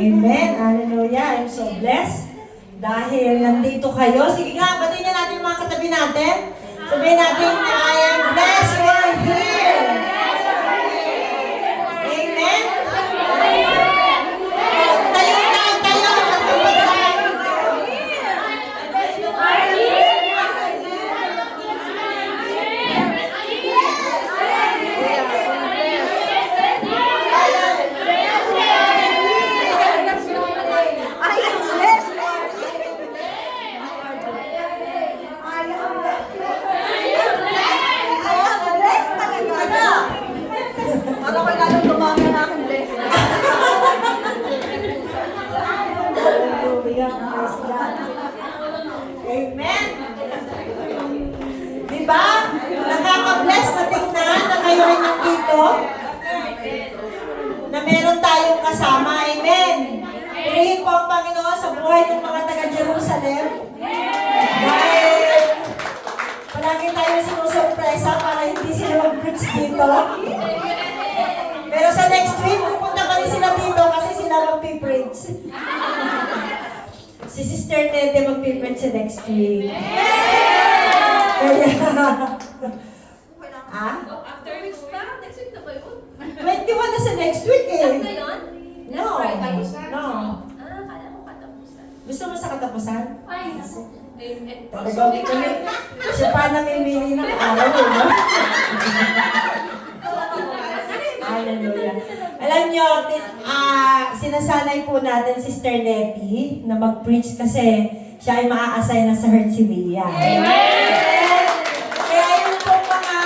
Amen. Hallelujah. I'm so blessed. Dahil nandito kayo. Sige nga, batiin na natin yung mga katabi natin. Sabihin natin, I am blessed you are here. Amen. Tayo na, tayo. Amen. Diba? Nakaka-bless na tingnan na kayo ay nandito. Na meron tayong kasama. Amen. Purihin po ang Panginoon sa buhay ng mga taga-Jerusalem. Dahil palagi tayo sinusurpresa para hindi sila mag-preach dito. Pero sa next week, pupunta pa rin sila dito kasi sila mag-preach. Si Sister Nete mag-preach sa next week. Kaya, After weeks pa? Next week na ba yun? 21 na sa next week eh. Last na yun? No. No. Kala mo katapusan. Gusto mo sa katapusan? Ay, Talagang siya pa namimili ng araw, no? Hallelujah. Alam nyo, sinasanay po natin Sister Nettie na mag-preach kasi siya ay maa-assign na sa Hertzilia. Amen! Kaya yung po mga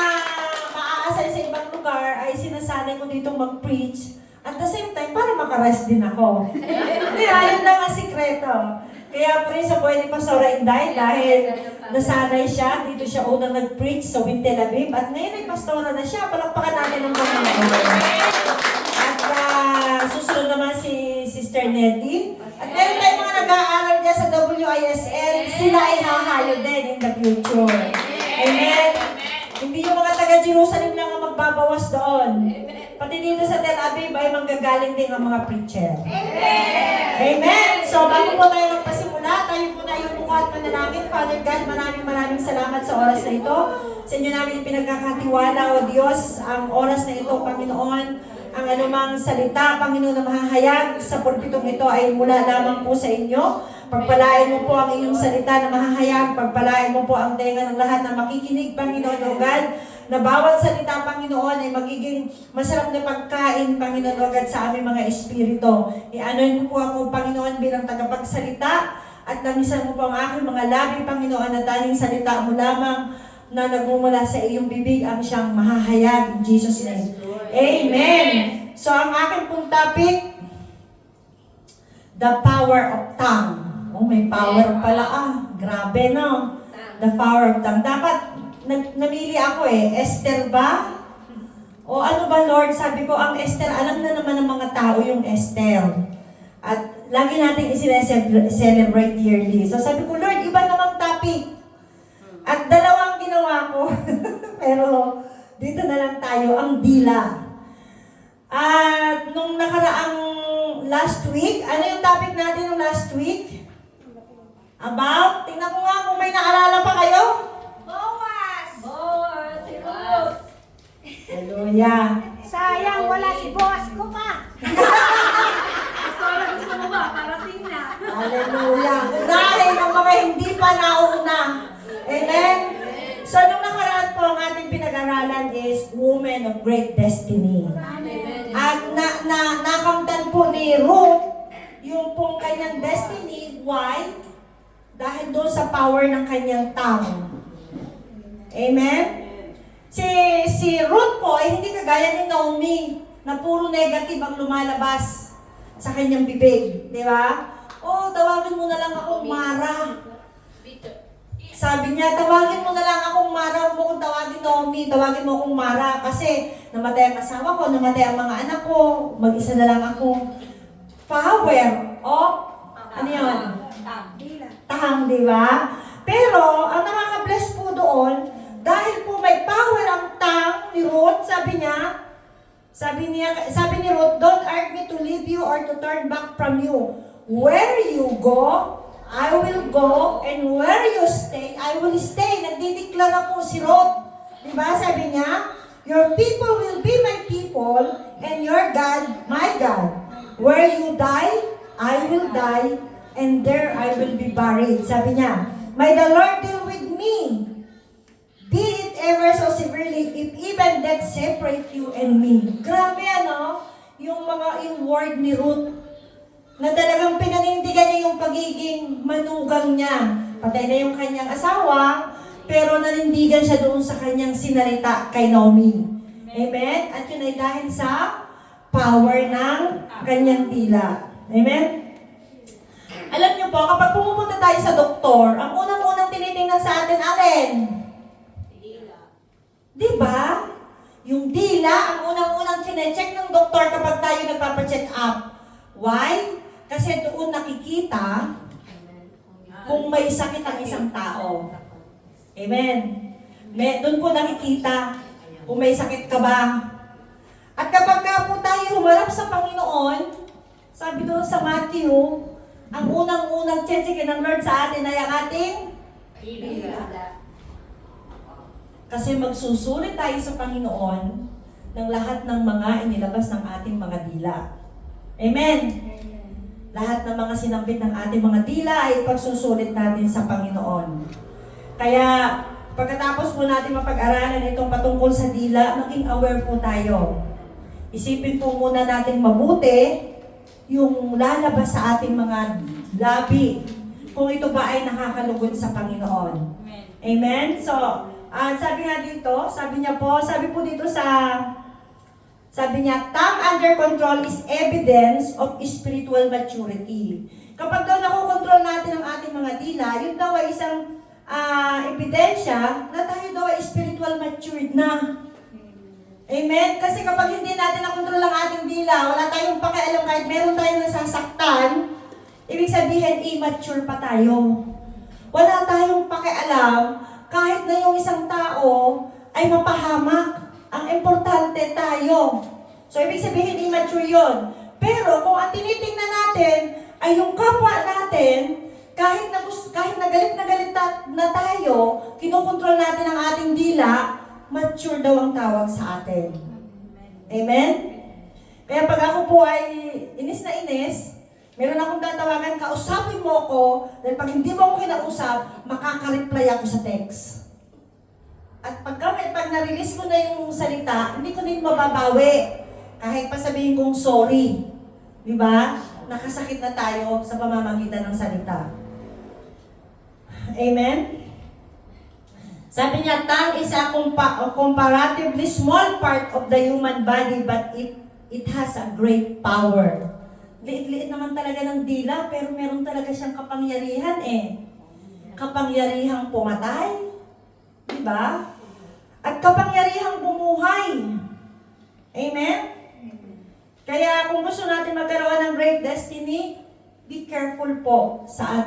maa-assign sa ibang lugar ay sinasanay ko dito mag-preach. At the same time, para makarest din ako. Kaya yun lang ang sikreto. Kaya po rin sa buhay ni Pastora Inday, dahil nasanay siya, dito siya unang nag-preach sa Win Tel Aviv, at ngayon ay pastora na siya. Palakpakan natin ng Panginoon. At susunod naman si Sister Nettie. At meron tayong mga nag-aaral dyan sa WISN, sila ay hahayo din in the future. Amen? Hindi yung mga taga-Jerusalem lang ang magbabawas doon. Pati dito sa Tel Aviv ay manggagaling din ang mga preacher. Amen! So, bago po tayo magpasimula, tayo po na yung buka at manalangin. Father God, maraming salamat sa oras na ito. Sa inyo namin pinagkakatiwala, O Diyos, ang oras na ito, Panginoon, ang anumang salita, Panginoon, na mahahayag sa pulpitong ito ay mula lamang po sa inyo. Pagpalain mo po ang iyong salita na mahahayag. Pagpalain mo po ang tenga ng lahat na makikinig, Panginoon, O God, na bawat salita, Panginoon, ay magiging masarap na pagkain, Panginoon, O God, sa aming mga espiritu. I-anoin mo po ako, Panginoon, bilang tagapagsalita at langisan mo po ang aking mga labi, Panginoon, na tanging salita mo lamang na nagmumula sa iyong bibig ang siyang mahahayag in Jesus' name. Amen! So, ang aking pong topic, the power of tongue. Oh, may power pala Grabe, no? The power of tongue. Dapat, namili ako Esther ba? O ano ba, Lord? Sabi ko, ang Esther, alam na naman ng mga tao yung Esther. At lagi natin i-celebrate yearly. So sabi ko, Lord, iba namang topic. At dalawang ginawa ko. Pero dito na lang tayo, ang dila. At nung nakaraang last week, ano yung topic natin nung last week? About, tingnan ko nga kung may naalala pa kayo. Boas, si Ruth. Hallelujah. Sayang, wala si boss ko pa. Gusto mo ba? Parating na. Hallelujah. Unahin ang mga hindi pa nauna. Amen? So, nung nakaraan po, ang ating pinag-aralan is Women of Great Destiny. At nakamtan po ni Ruth yung pong kanyang destiny. Why? Dahil doon sa power ng kanyang tongue. Amen? Si Ruth po ay hindi kagaya ni Naomi na puro negative ang lumalabas sa kanyang bibig. Di ba? Oh, tawagin mo na lang akong Mara. Sabi niya, tawagin mo na lang akong Mara. Huwag mo kong tawagin Naomi. Tawagin mo akong Mara. Kasi namatay ang asawa ko, namatay ang mga anak ko. Mag-isa na lang ako. Power of, ano yun? Tahang, di ba? Pero, ang nakaka-bless po doon, dahil po may power ang tang ni Ruth, sabi niya, Sabi ni Ruth, don't urge me to leave you or to turn back from you. Where you go, I will go, and where you stay, I will stay. Nagdideklara po si Ruth. Diba? Sabi niya, your people will be my people, and your God, my God. Where you die, I will die, and there I will be buried. Sabi niya, may the Lord deal with me. Be it ever so severely, if even death separate you and me. Grabe ano, yung word ni Ruth, na talagang pinanindigan niya yung pagiging manugang niya. Patay na yung kanyang asawa, pero nanindigan siya doon sa kanyang sinalita kay Naomi. Amen? At yun ay dahil sa power ng kanyang tila. Amen? Alam niyo po, kapag pumupunta tayo sa doktor, ang unang-unang tinitingnan sa atin, alin? Diba? Yung dila, ang unang-unang chinecheck ng doktor kapag tayo nagpapacheck up. Why? Kasi doon nakikita kung may sakit ang isang tao. Amen? Doon po nakikita kung may sakit ka ba. At kapag ka po tayo humarap sa Panginoon, sabi doon sa Matthew, ang unang-unang checkin ng Lord sa atin ay ang ating dila. Kasi magsusulit tayo sa Panginoon ng lahat ng mga inilabas ng ating mga dila. Amen? Lahat ng mga sinambit ng ating mga dila ay pagsusulit natin sa Panginoon. Kaya, pagkatapos po natin mapag-aralan itong patungkol sa dila, maging aware po tayo. Isipin po muna natin mabuti yung lalabas sa ating mga labi, kung ito ba ay nakakalugod sa Panginoon. Amen? So, sabi nga dito, sabi po dito sabi niya, tongue under control is evidence of spiritual maturity. Kapag daw nakokontrol natin ang ating mga dila, yun daw ay isang ebidensya na tayo daw ay spiritual matured na. Amen? Kasi kapag hindi natin nakontrol ang ating dila, wala tayong pakialam kahit meron tayong nasasaktan, ibig sabihin, immature pa tayo. Wala tayong pakialam kahit na yung isang tao ay mapahamak. Ang importante tayo. So, ibig sabihin, immature yun. Pero, kung ang tinitingnan natin ay yung kapwa natin, kahit na galit na tayo, kinukontrol natin ang ating dila, mature daw ang tawag sa atin. Amen? Kaya pag ako po ay inis na inis, meron akong tatawagan, kausapin mo ako, dahil pag hindi mo ako kinausap, makaka-reply ako sa text. At pag na-release ko na yung salita, hindi ko din mababawi. Kahit pa sabihin kong sorry. Di ba? Nakasakit na tayo sa pamamagitan ng salita. Amen? Sabi niya, tongue is a comparatively small part of the human body, but it has a great power. Liit-liit naman talaga ng dila, pero meron talaga siyang kapangyarihan eh. Kapangyarihang pumatay. Diba? At kapangyarihang bumuhay. Amen? Kaya kung gusto natin magkaroon ng great destiny, be careful po sa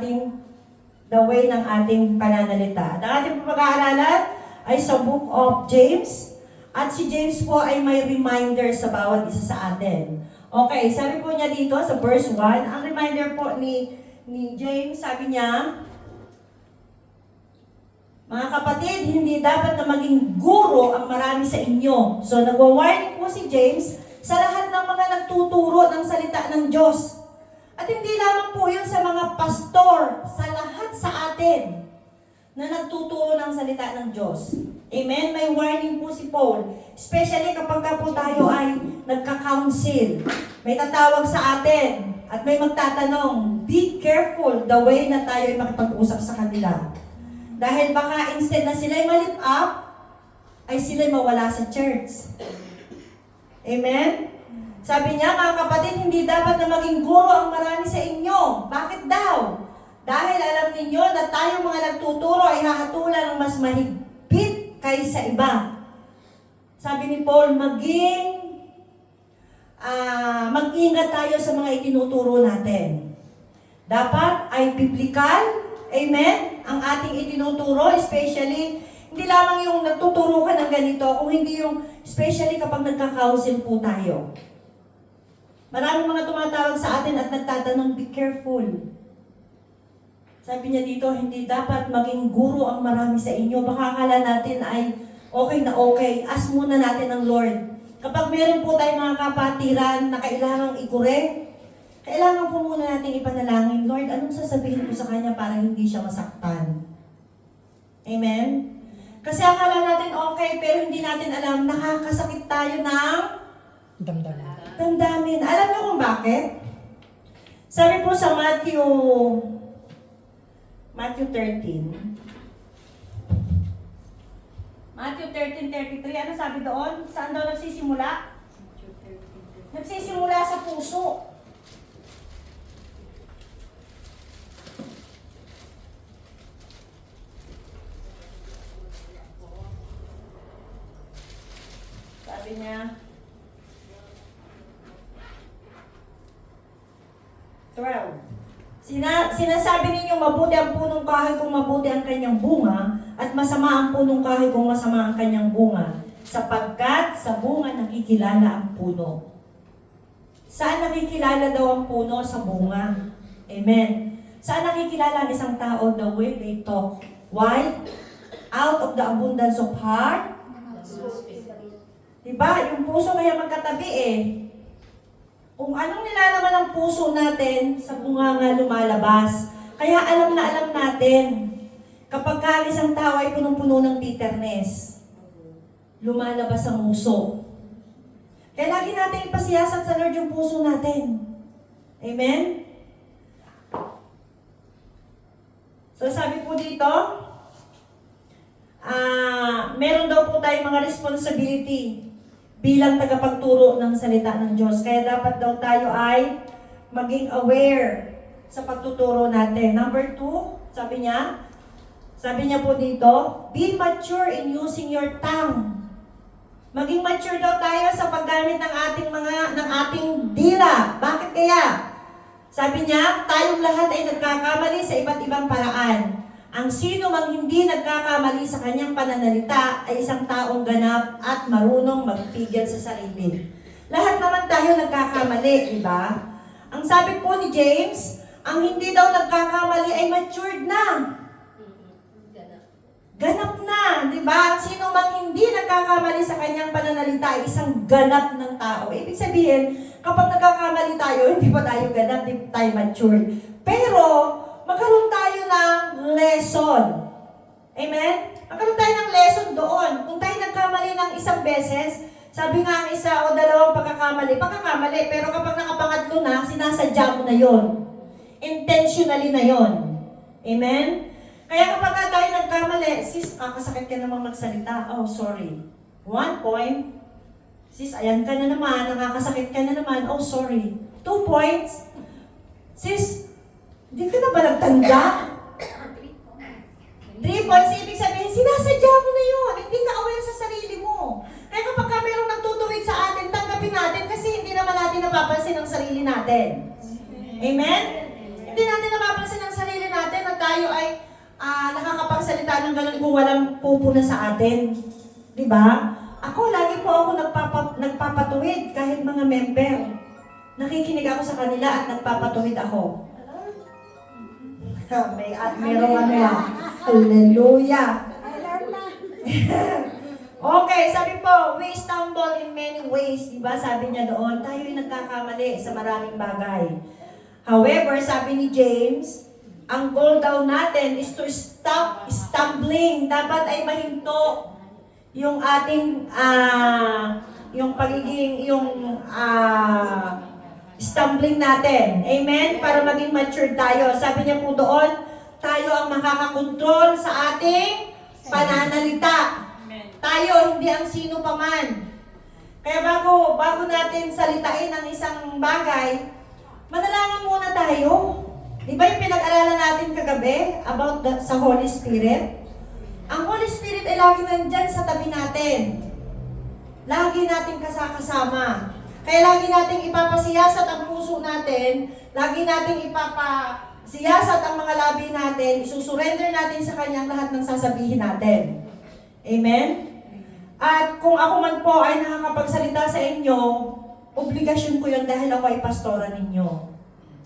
the way ng ating pananalita. At ang ating pag-aaralan ay sa Book of James. At si James po ay may reminder sa bawat isa sa atin. Okay, sabi po niya dito sa verse 1, ang reminder po ni James, sabi niya, mga kapatid, hindi dapat na maging guro ang marami sa inyo. So, nagwa-warning po si James sa lahat ng mga nagtuturo ng salita ng Diyos. At hindi lamang po yun sa mga pastor, sa lahat sa atin na nagtuturo ng salita ng Diyos. Amen? May warning po si Paul. Especially kapag po tayo ay nagka-counsel. May tatawag sa atin at may magtatanong, be careful the way na tayo ay makipag-usap sa kanila. Dahil baka instead na sila'y malip up, ay sila'y mawala sa church. Amen? Sabi niya, mga kapatid, hindi dapat na maging guro ang marami sa inyo. Bakit daw? Dahil alam ninyo na tayong mga nagtuturo ay hahatulan ng mas mahigpit kaysa iba. Sabi ni Paul, mag-ingat tayo sa mga itinuturo natin. Dapat ay biblical, amen, ang ating itinuturo, especially Hindi lamang yung nagtuturo ka ng ganito, kung hindi yung, especially kapag nagka-counsel po tayo. Maraming mga tumatawag sa atin at nagtatanong, be careful. Sabi niya dito, hindi dapat maging guro ang marami sa inyo. Baka akala natin ay okay na okay. Ask muna natin ang Lord. Kapag meron po tayong mga kapatiran na kailangang ikure, kailangan po muna natin ipanalangin, Lord, anong sasabihin ko sa kanya para hindi siya masaktan? Amen? Kasi akala natin okay, pero hindi natin alam, nakakasakit tayo ng damdamin. Alam niyo kung bakit? Sabi po sa Matthew 13. Matthew 13:33, ano sabi doon? Saan daw nagsisimula? Nagsisimula sa puso. Sabi niya, 12. Sinasabi ninyong mabuti ang punong kahoy kung mabuti ang kanyang bunga, at masama ang punong kahoy kung masama ang kanyang bunga, sapagkat sa bunga nakikilala ang puno. Saan nakikilala daw ang puno? Sa bunga. Amen. Saan nakikilala ang isang tao? The way they talk. Why? Out of the abundance of heart. Diba? Yung puso kaya magkatabi eh. Kung anong nilalaman ng puso natin, sa bunga nga lumalabas. Kaya alam na alam natin, kapag ka isang tao ay punong-puno ng bitterness, lumalabas ang muso. Kaya lagi natin ipasiyasat sa Lord yung puso natin. Amen? So sabi po dito, meron daw po tayong mga responsibility bilang tagapagturo ng salita ng Diyos. Kaya dapat daw tayo ay maging aware sa pagtuturo natin. Number 2, sabi niya po dito, be mature in using your tongue. Maging mature daw tayo sa paggamit ng ating dila. Bakit kaya? Sabi niya, tayong lahat ay nagkakamali sa iba't ibang paraan. Ang sino mang hindi nagkakamali sa kanyang pananalita ay isang taong ganap at marunong magpigil sa sarili. Lahat naman tayo nagkakamali, di ba? Ang sabi po ni James, ang hindi daw nagkakamali ay matured na. Ganap na, di ba? Ang sino mang hindi nagkakamali sa kanyang pananalita ay isang ganap ng tao. Ibig sabihin, kapag nagkakamali tayo, hindi pa tayo ganap, hindi pa tayo matured. Pero, magkaroon tayo ng lesson. Amen? Magkaroon tayo ng lesson doon. Kung tayo nagkamali ng isang beses, sabi nga ang isa o dalawang pagkakamali, pero kapag nakapangatlo na, sinasadya mo na yon. Intentionally na yon. Amen? Kaya kapag nga tayo nagkamali, sis, kakasakit ka namang magsalita. Oh, sorry. 1 point, sis, ayan ka na naman, nakakasakit ka na naman. Oh, sorry. 2 points, sis, di ka na ba nagtanda? 3 points, ibig sabihin, sinasadya mo na yun. Hindi ka aware sa sarili mo. Kaya kapag ka mayroong nagtutuwid sa atin, tanggapin natin kasi hindi naman natin napapansin ang sarili natin. Amen? Hindi natin napapansin ang sarili natin at tayo ay nakakapagsalita ng ganun kung walang pupuna sa atin. Diba? Ako, lagi po ako nagpapatuwid kahit mga member. Nakikinig ako sa kanila at nagpapatuwid ako. Merong ano yan. Hallelujah. Okay, sabi po, we stumble in many ways. Diba? Sabi niya doon, tayo ay nagkakamali sa maraming bagay. However, sabi ni James, ang goal daw natin is to stop stumbling. Dapat ay mahinto yung ating, stumbling natin. Amen? Para maging mature tayo. Sabi niya po doon, tayo ang makakakontrol sa ating pananalita. Tayo, hindi ang sino pa man. Kaya bago natin salitain ang isang bagay, manalangin muna tayo. Di ba yung pinag-aralan natin kagabi about sa Holy Spirit? Ang Holy Spirit ay lagi nandyan sa tabi natin. Lagi natin kasama. Kaya lagi nating ipapasiyasat ang puso natin, lagi nating ipapasiyasat ang mga labi natin, isusurrender natin sa Kanya lahat ng sasabihin natin. Amen? At kung ako man po ay nakakapagsalita sa inyo, obligasyon ko yun dahil ako ay pastora ninyo.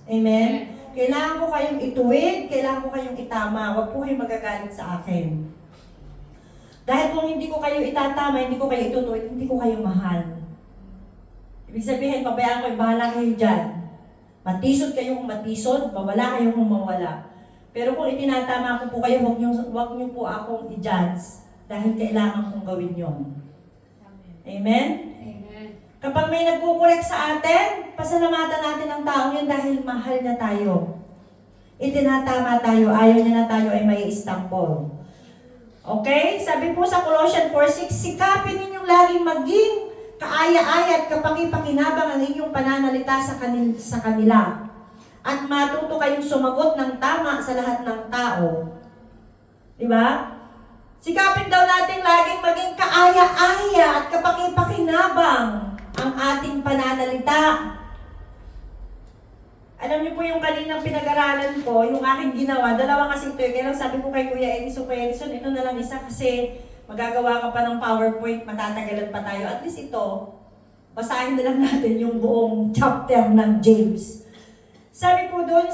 Amen? Kailangan ko kayong ituwid, kailangan ko kayong itama. Huwag po kayong magagalit sa akin. Dahil kung hindi ko kayo itatama, hindi ko kayo itutuwid, hindi ko kayo mahal. Ibig sabihin, pabayaan ko, bahala kayo dyan. Matisod kayong matisod, mawala kayong mawala. Pero kung itinatama ko po kayo, huwag niyo po akong i-judge dahil kailangan kong gawin yon. Amen? Kapag may nagkukorek sa atin, pasalamatan natin ang taong yun dahil mahal niya tayo. Itinatama tayo, ayaw niya na tayo ay may istampol. Okay? Sabi po sa Colossians 4:6, sikapin ninyong laging maging kaaya-aya at kapaki-pakinabang ang inyong pananalita sa kanila. At matuto kayong sumagot ng tama sa lahat ng tao. Diba? Sikapin daw natin laging maging kaaya-aya at kapaki-pakinabang ang ating pananalita. Alam niyo po yung kaninang pinag-aralan ko, yung aking ginawa, dalawa kasi ito. Kaya lang sabi ko kay Kuya Edison, ito na lang isa kasi magagawa ka pa ng PowerPoint, matatagalan pa tayo. At least ito, basahin na lang natin yung buong chapter ng James. Sabi po doon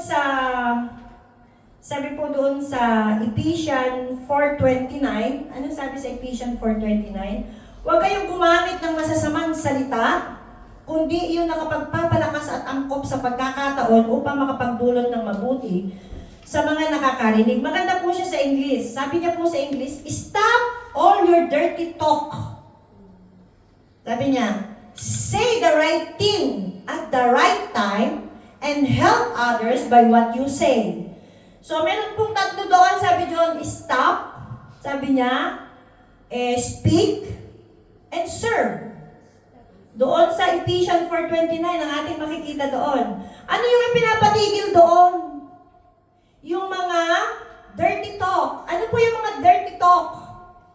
sa Ephesians 4:29, ano sabi sa Ephesians 4:29? Huwag kayong gumamit ng masasamang salita, kundi iyon nakapagpapalakas at angkop sa pagkakataon upang makapagdulot ng mabuti sa mga nakakarinig. Maganda po siya sa English. Sabi niya po sa English, stop all your dirty talk. Sabi niya, say the right thing at the right time and help others by what you say. So, meron pong tatlo doon. Sabi doon, stop. Sabi niya, speak and serve. Doon sa Ephesians 4:29, ang ating makikita doon. Ano yung ipinapatigil doon? Yung mga dirty talk. Ano po yung mga dirty talk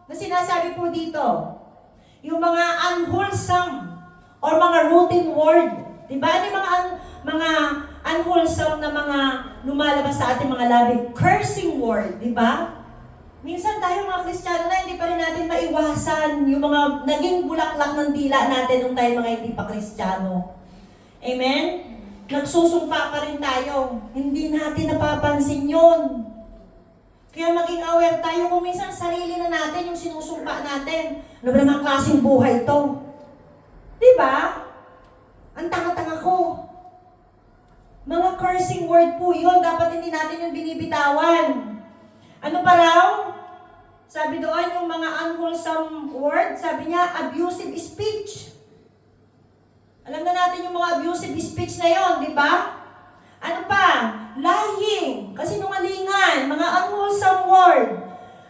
na sinasabi po dito? Yung mga unwholesome or mga routine word. Diba? Ano yung mga unwholesome na mga lumalabas sa ating mga labi? Cursing word. Diba? Minsan tayo mga Kristiyano na hindi pa rin natin maiwasan yung mga naging bulaklak ng dila natin nung tayo mga hindi pa Kristiyano. Amen? Nagsusumpa pa rin tayo. Hindi natin napapansin yun. Kaya maging aware tayo kung minsan sarili na natin yung sinusumpa natin. Ano ba namang klaseng buhay to? Diba? Ang tanga-tanga ko. Mga cursing word po yun. Dapat hindi natin yung binibitawan. Ano pa raw? Sabi doon yung mga unwholesome word, sabi niya, abusive speech. Alam na natin yung mga abusive speech na yon, di ba? Ano pa? Lying, kasinungalingan, mga unwholesome word.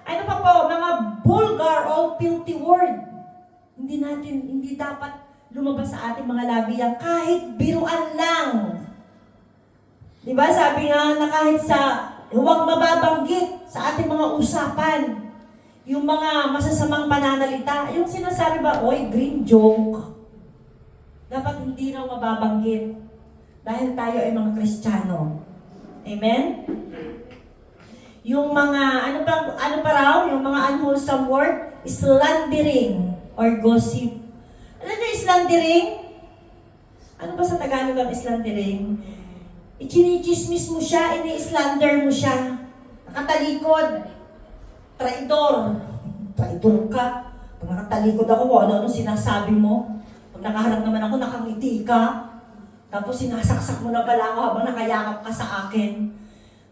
Ano pa po? Mga vulgar or filthy word. Hindi dapat lumabas sa ating mga labi yan, kahit biruan lang. Di ba? Sabi nga na kahit sa huwag mababanggit sa ating mga usapan. Yung mga masasamang pananalita. Yung sinasabi ba, oy, green joke. Dapat hindi raw mababanggit. Dahil tayo ay mga Kristiyano. Amen? Yung mga, ano pa raw? Yung mga unwholesome word, slandering or gossip. Alam niyo, slandering? Ano ba sa Tagalog ang slandering? Ichinichismis mo siya, ini-slander mo siya. Nakatalikod. Traidor. Traidor ka. Pag nakatalikod ako, ano sinasabi mo? Pag nakaharap naman ako, nakangiti ka. Tapos sinasaksak mo na pala ako habang nakayakap ka sa akin.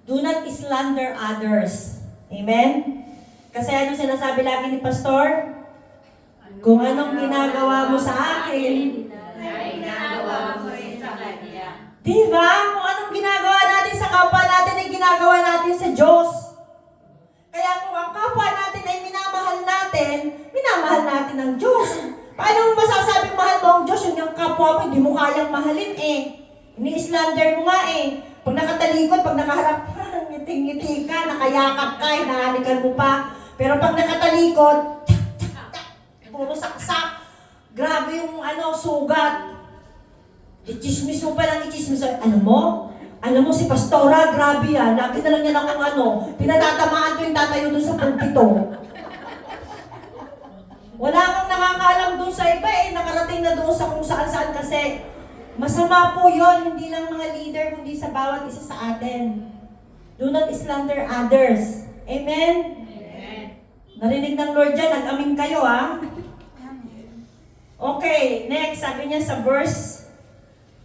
Do not slander others. Amen? Kasi ano sinasabi lagi ni Pastor? Kung anong ginagawa mo sa akin, Ay, ginagawa mo rin sa kanya. diba? Kung anong ginagawa natin sa kapwa natin ay ginagawa natin sa Diyos. Kaya kung ang kapwa natin ay minamahal natin ang Diyos. Paano mo masasabing mahal mo ang Diyos? Yung kapwa mo, hindi mo kayang mahalin eh. Ini-slander mo nga eh. Pag nakatalikod, pag nakaharap, ngiting-ngiti ka, nakayakap ka, hinahalikan mo pa. Pero pag nakatalikod, puro saksak. Grabe yung sugat. Ichismis mo palang ichismis. Alam mo si Pastora, grabe yan. Lagi na lang yan akong pinatatamaan ko yung tatayo doon sa pulpito. doon sa iba nakarating na doon sa kung saan-saan kasi masama po yon, hindi lang mga leader, kundi sa bawat isa sa atin. Do not slander others. Amen? Amen. Narinig ng Lord dyan, nag-amin kayo Okay, next, sabi niya sa verse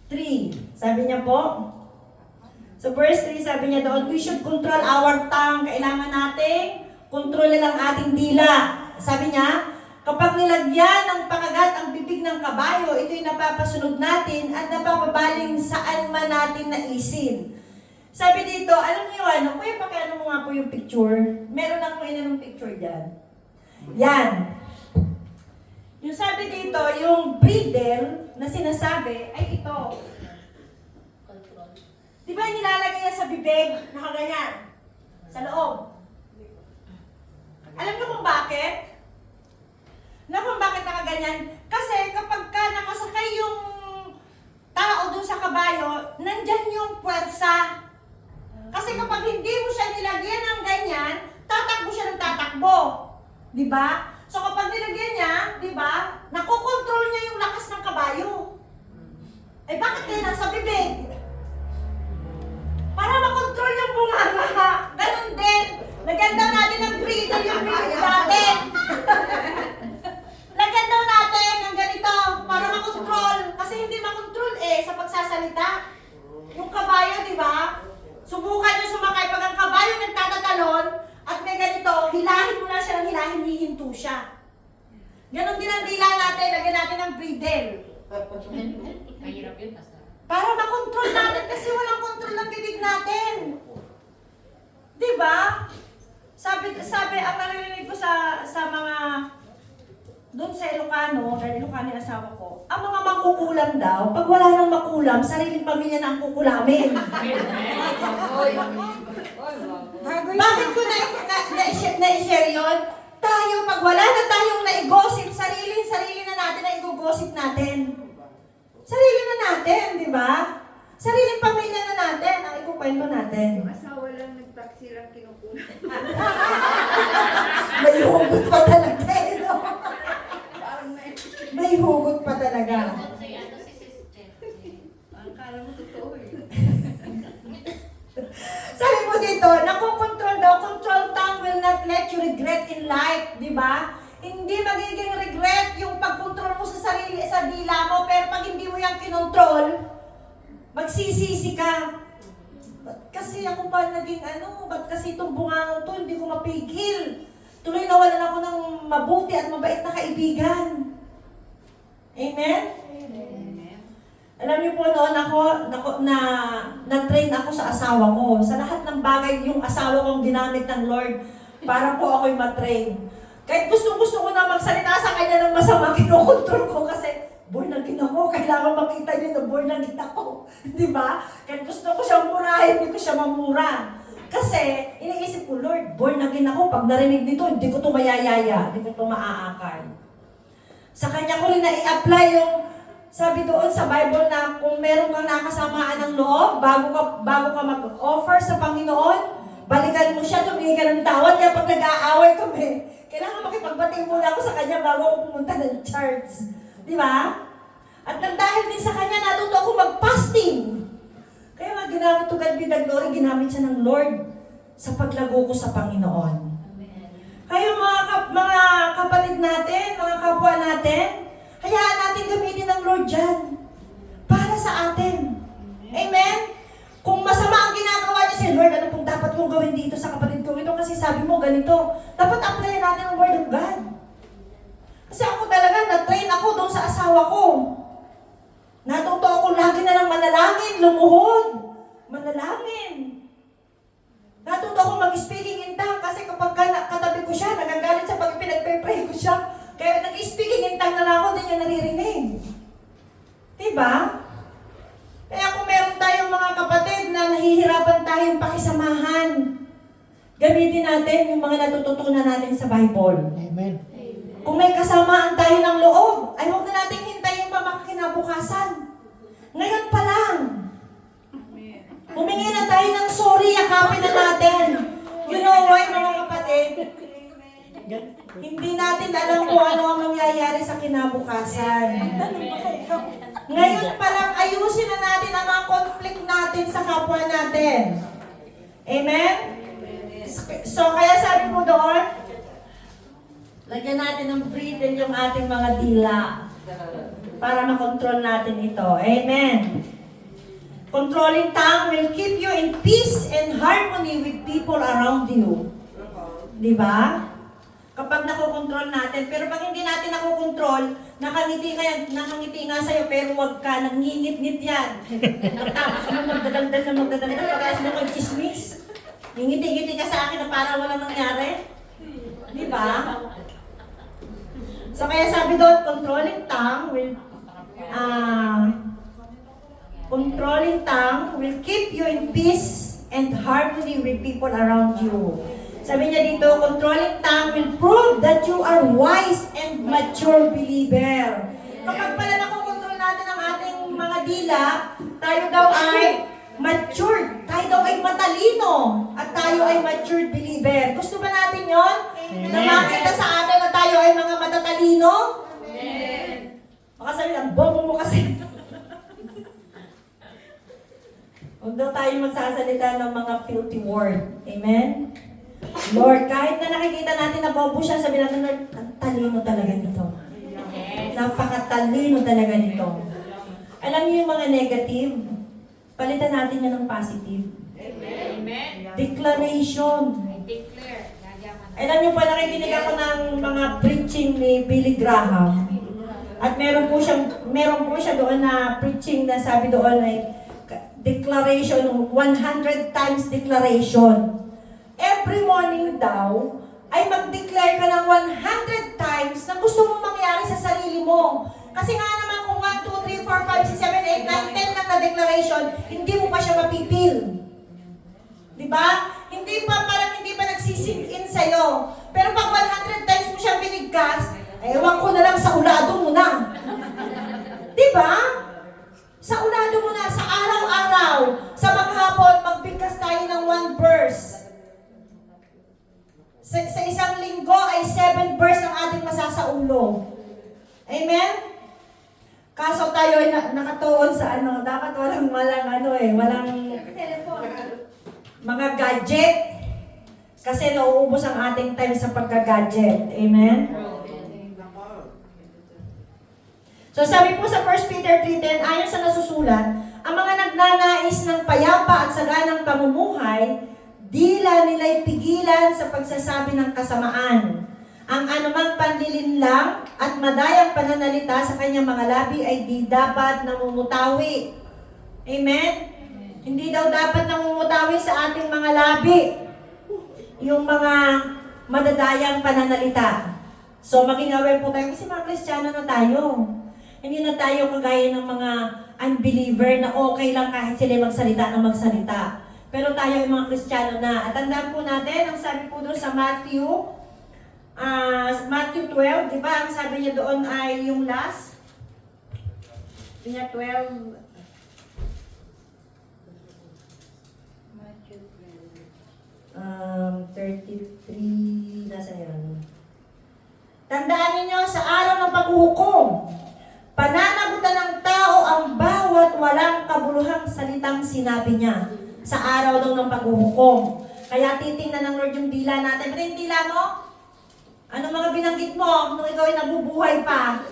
3. Sabi niya po, sa verse 3, sabi niya doon, we should control our tongue. Kailangan natin kontrolin ang ating dila. Sabi niya, kapag nilagyan ng pakagat ang bibig ng kabayo, ito'y napapasunod natin at napapabaling saan man natin naisin. Sabi dito, alam niyo kuya, pakiano mo nga po yung picture. Meron akong inanong picture dyan. Yan. Yung sabi dito, yung bridle na sinasabi, ay ito. Di ba nilalagay yan sa bibig, nakaganyan, sa loob? Alam niyo kung bakit? Kung bakit nakaganyan? Kasi kapag ka nakasakay yung tao dun sa kabayo, nandyan yung puwersa. Kasi kapag hindi mo siya nilagyan ng ganyan, tatakbo siya ng tatakbo. Di ba? So kapag nilagyan niya, di ba, nakokontrol niya yung lakas ng kabayo. Eh bakit kaya nasa bibig? Para makontrol yung bunganga. Ganon din. Lagyan daw natin ng breeder yung bibig natin. Lagyan daw natin ng ganito para makontrol. Kasi hindi makontrol sa pagsasalita. Yung kabayo, di ba? Subukan nyo sumakay pag ang kabayo nagtatatalon at may ganito, hilahin mo na siya ng hilahin, hihinto siya. Ganon din ang dila natin, lagyan natin ng bridle. Mahirap yun, Pastor. Para makontrol natin kasi walang kontrol ng bibig natin. Di ba? Sabi, ang narinig ko sa mga doon sa Ilocano, dahil Ilocano yung asawa ko, ang mga makukulam daw, pag wala nang makulam, sariling pamilya na ang kukulamin. Bakit ko na-share yun? Tayo, pag wala na tayong naigosip, sarili na natin na igugosip natin. Sarili na natin, di ba? Sariling pamilya na natin, ang ikukwento natin. Yung asawa lang nag-taxi lang kinukunan. May hugot pa talaga, no? Parang may... May hugot pa talaga. Si sister. Ang kala mo totoo Sabi mo dito, nakokontrol daw, control tongue will not let you regret in life, di ba? Hindi magiging regret yung pagkontrol mo sa sarili, sa dila mo, pero pag hindi mo yung kinontrol, magsisisi ka. Ba't kasi ako pa naging ba't kasi itong bungangang to, hindi ko mapigil. Tuloy nawalan ako ng mabuti at mabait na kaibigan. Amen? Alam niyo po noon na-train ako sa asawa ko. Sa lahat ng bagay, yung asawa kong ginamit ng Lord para po ako'y matrain. Kahit gusto ko na magsalita sa kanya ng masama, kinokontrol ko kasi born again ako. Kailangan makita niyo na born again ako. Di ba? Kahit gusto ko siyang murahin, hindi ko siya mamura. Kasi, iniisip ko, Lord, born again ako. Pag narinig nito, hindi ko ito mayayaya. Hindi ko ito maaakay. Sa kanya ko rin na-i-apply yung sabi doon sa Bible na kung meron kang nakasamaan ng loob, bago ka mag-offer sa Panginoon, balikan mo siya, tumingi ka ng tawad. Kaya pag nag-aaway kami, kailangan makipagbati muna ako sa kanya bago ako pumunta ng church. Di ba? At dahil din sa kanya, natuto ako mag-fasting. Kaya ginamit to God be the glory, ginamit siya ng Lord sa paglago ko sa Panginoon. Kayo mga kapatid natin, mga kapwa natin, hayaan natin gamitin ng Lord dyan para sa atin. Amen? Kung masama ang ginagawa niyo si Lord, ano pong dapat kong gawin dito sa kapatid ko ito? Kasi sabi mo ganito, dapat applyan natin ang Word of God. Kasi ako talaga, na-train ako doon sa asawa ko. Natuto ako lagi na lang manalangin, lumuhod, manalangin. Natuto ako mag-speaking in tongue kasi kapag katabi ko siya, nagagalit siya pag pinagpe-pray ko siya. Kaya nag-speaking in tongue na lang ako, din niya naririnig. Diba? Kaya kung meron tayong mga kapatid na nahihirapan tayong pakisamahan, gamitin natin yung mga natututunan natin sa Bible. Amen. Kung may kasamaan tayo ng loob, ay huwag na natin hintayin pa makakinabukasan. Ngayon pa lang. Humingi na tayo ng sorry, yakapin na natin. You know why, mga kapatid? Hindi natin alam kung ano ang mangyayari sa kinabukasan. Ngayon pa lang, ayusin na natin ang mga conflict natin sa kapwa natin. Amen? So, kaya sabi mo doon, lagyan natin ng brittle yung ating mga dila para makontrol natin ito. Amen? Controlling tongue will keep you in peace and harmony with people around you. Di ba? Kapag nakokontrol natin. Pero pag hindi natin nakokontrol, nakangiti nga sa'yo, pero wag ka, nangingit-ngit yan. Tapos mo magdadaldal na magdadaldal, pagkas mo kang chismis. Ngingiti-ngiti ka sa akin na parang walang nangyari. Di ba? So kaya sabi doon, controlling tongue will keep you in peace and harmony with people around you. Sabi niya dito, controlling tongue will prove that you are wise and mature believer. Kapag pala nakokontrol natin ang ating mga dila, tayo daw ay matured. Tayo daw ay matalino. At tayo ay matured believer. Gusto ba natin yon? Na makita sa atin na tayo ay mga matatalino? Amen. Baka sabi lang, bobo mo kasi. Huwag daw tayo magsasalita ng mga filthy word. Amen? Lord, kahit na nakikita natin na bobo siya, sabi natin, Lord, ang talino talaga nito. Napakatalino talaga nito. Alam niyo yung mga negative, palitan natin yan ng positive. Amen. Declaration. Declare. Nagyaman. Alam niyo pa, nakikinig ako ng mga preaching ni Billy Graham. At meron po siya doon na preaching na sabi doon ay declaration, 100 times declaration. Every morning daw, ay mag-declare ka ng 100 times na gusto mong mangyari sa sarili mo. Kasi nga naman kung 1, 2, 3, 4, 5, 6, 7, 8, 9, 10 lang na declaration, hindi mo pa siya mapipil. Diba? Hindi pa nagsisink in sa'yo. Pero pag 100 times mo siyang binigkas, ay ewan ko na lang sa ulado mo na. Diba? Sa ulado mo na, sa araw-araw, sa maghapon, magbigkas tayo ng 1 verse. Sa isang linggo ay 7 verse ang ating masasaulo. Amen? Kaso tayo ay nakatuon sa dapat walang mga gadget. Kasi nauubos ang ating time sa pagka-gadget. Amen? So sabi po sa 1 Peter 3:10, ayon sa nasusulat, ang mga nagnanais ng payapa at saganang pamumuhay, dila nila'y pigilan sa pagsasabi ng kasamaan. Ang anumang panlilinlang at madayang pananalita sa kanyang mga labi ay di dapat namumutawi. Amen? Hindi daw dapat namumutawi sa ating mga labi yung mga madadayang pananalita. So maging aware po tayo kasi mga Kristiyano na tayo. Hindi na tayo kagaya ng mga unbeliever na okay lang kahit sila magsalita na magsalita. Pero tayo ay mga Kristiyano na. At tandaan po natin, ang sabi po doon sa Matthew 12, di ba? Ang sabi niya doon ay yung last. Niya 12. Matthew 33, nasa yan? Tandaan ninyo, sa araw ng paghuhukom, pananagutan ng tao ang bawat walang kabuluhang salitang sinabi niya sa araw daw ng paghuhukom. Kaya titingnan ng Lord yung dila natin. Pero yung dila mo, ano mga binanggit mo nung ikaw ay nabubuhay pa?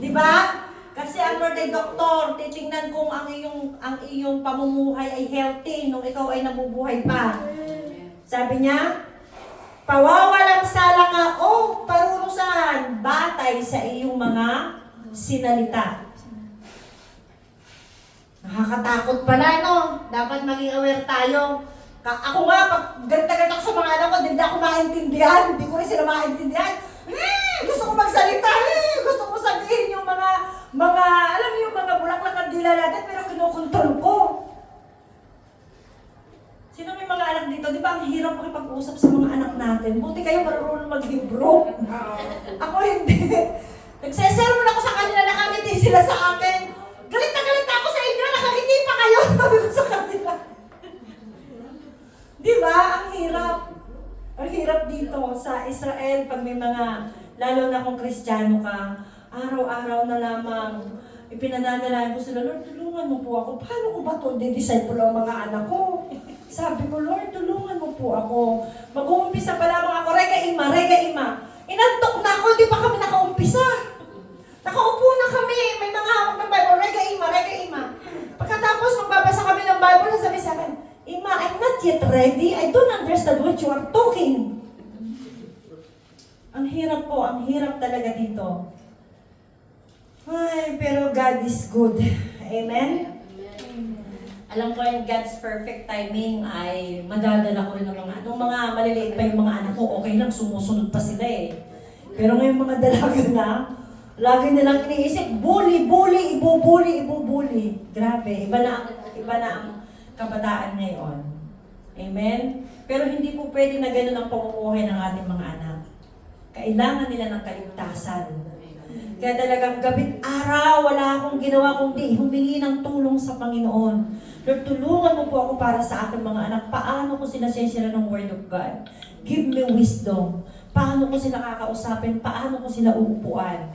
Di ba? Kasi ang Lord ay doktor, titingnan kung ang iyong pamumuhay ay healthy nung ikaw ay nabubuhay pa. Sabi niya, pawawalang sala ka o parurusahan batay sa iyong mga sinalita. Nakakatakot pala, no? Dapat maging aware tayo. Ako nga, pag galit ako sa mga anak ko, hindi ako maintindihan. Hindi ko rin sila maintindihan. Gusto ko magsalita. Gusto ko sabihin yung mga, alam mo yung mga bulaklak ang dila natin, pero kinukontrol ko. Sino may mga anak dito? Di ba ang hirap makipag-usap sa mga anak natin? Buti kayo marunong mag-libro. Ako hindi. Nagsesermon ako sa kanila, nakangiti sila sa akin. Galit na ako sa inyo, nakangiti pa kayo. Sabi ko sa kanila. Di ba? Ang hirap. Ang hirap dito. to, sa Israel, pag may mga, lalo na kung Kristiyano ka, araw-araw na lamang, ipinananalayan ko sila, Lord, tulungan mo po ako. Paano ko ba ito di-disciple ang mga anak ko? Sabi ko, Lord, tulungan mo po ako. Mag-uumpisa pa lamang ako, rega ima. Inantok na ako, hindi pa kami nakaumpisa. Nakaupo na kami, may mga hawak ng Bible, rega ima. Pagkatapos magbabasa kami ng Bible, sabi sa akin, Ima, I'm not yet ready. I don't understand what you are talking. Ang hirap talaga dito. Ay, pero God is good. Amen? Alam ko yung God's perfect timing ay madadala ko rin ng nung mga maliliit pa yung mga anak ko, okay lang, sumusunod pa sila eh. Pero ngayon mga dalaga na, lagi nilang iniisip, ibubuli. Grabe, iba na ang kabataan ngayon. Amen? Pero hindi po pwede na ganun ang pamumuhay ng ating mga anak. Kailangan nila ng kaligtasan. Kaya talagang gabing araw, wala akong ginawa kundi humingi ng tulong sa Panginoon. Lord, tulungan mo po ako para sa aking mga anak. Paano ko sila sila ng Word of God? Give me wisdom. Paano ko sila kakausapin? Paano ko sila uupuan?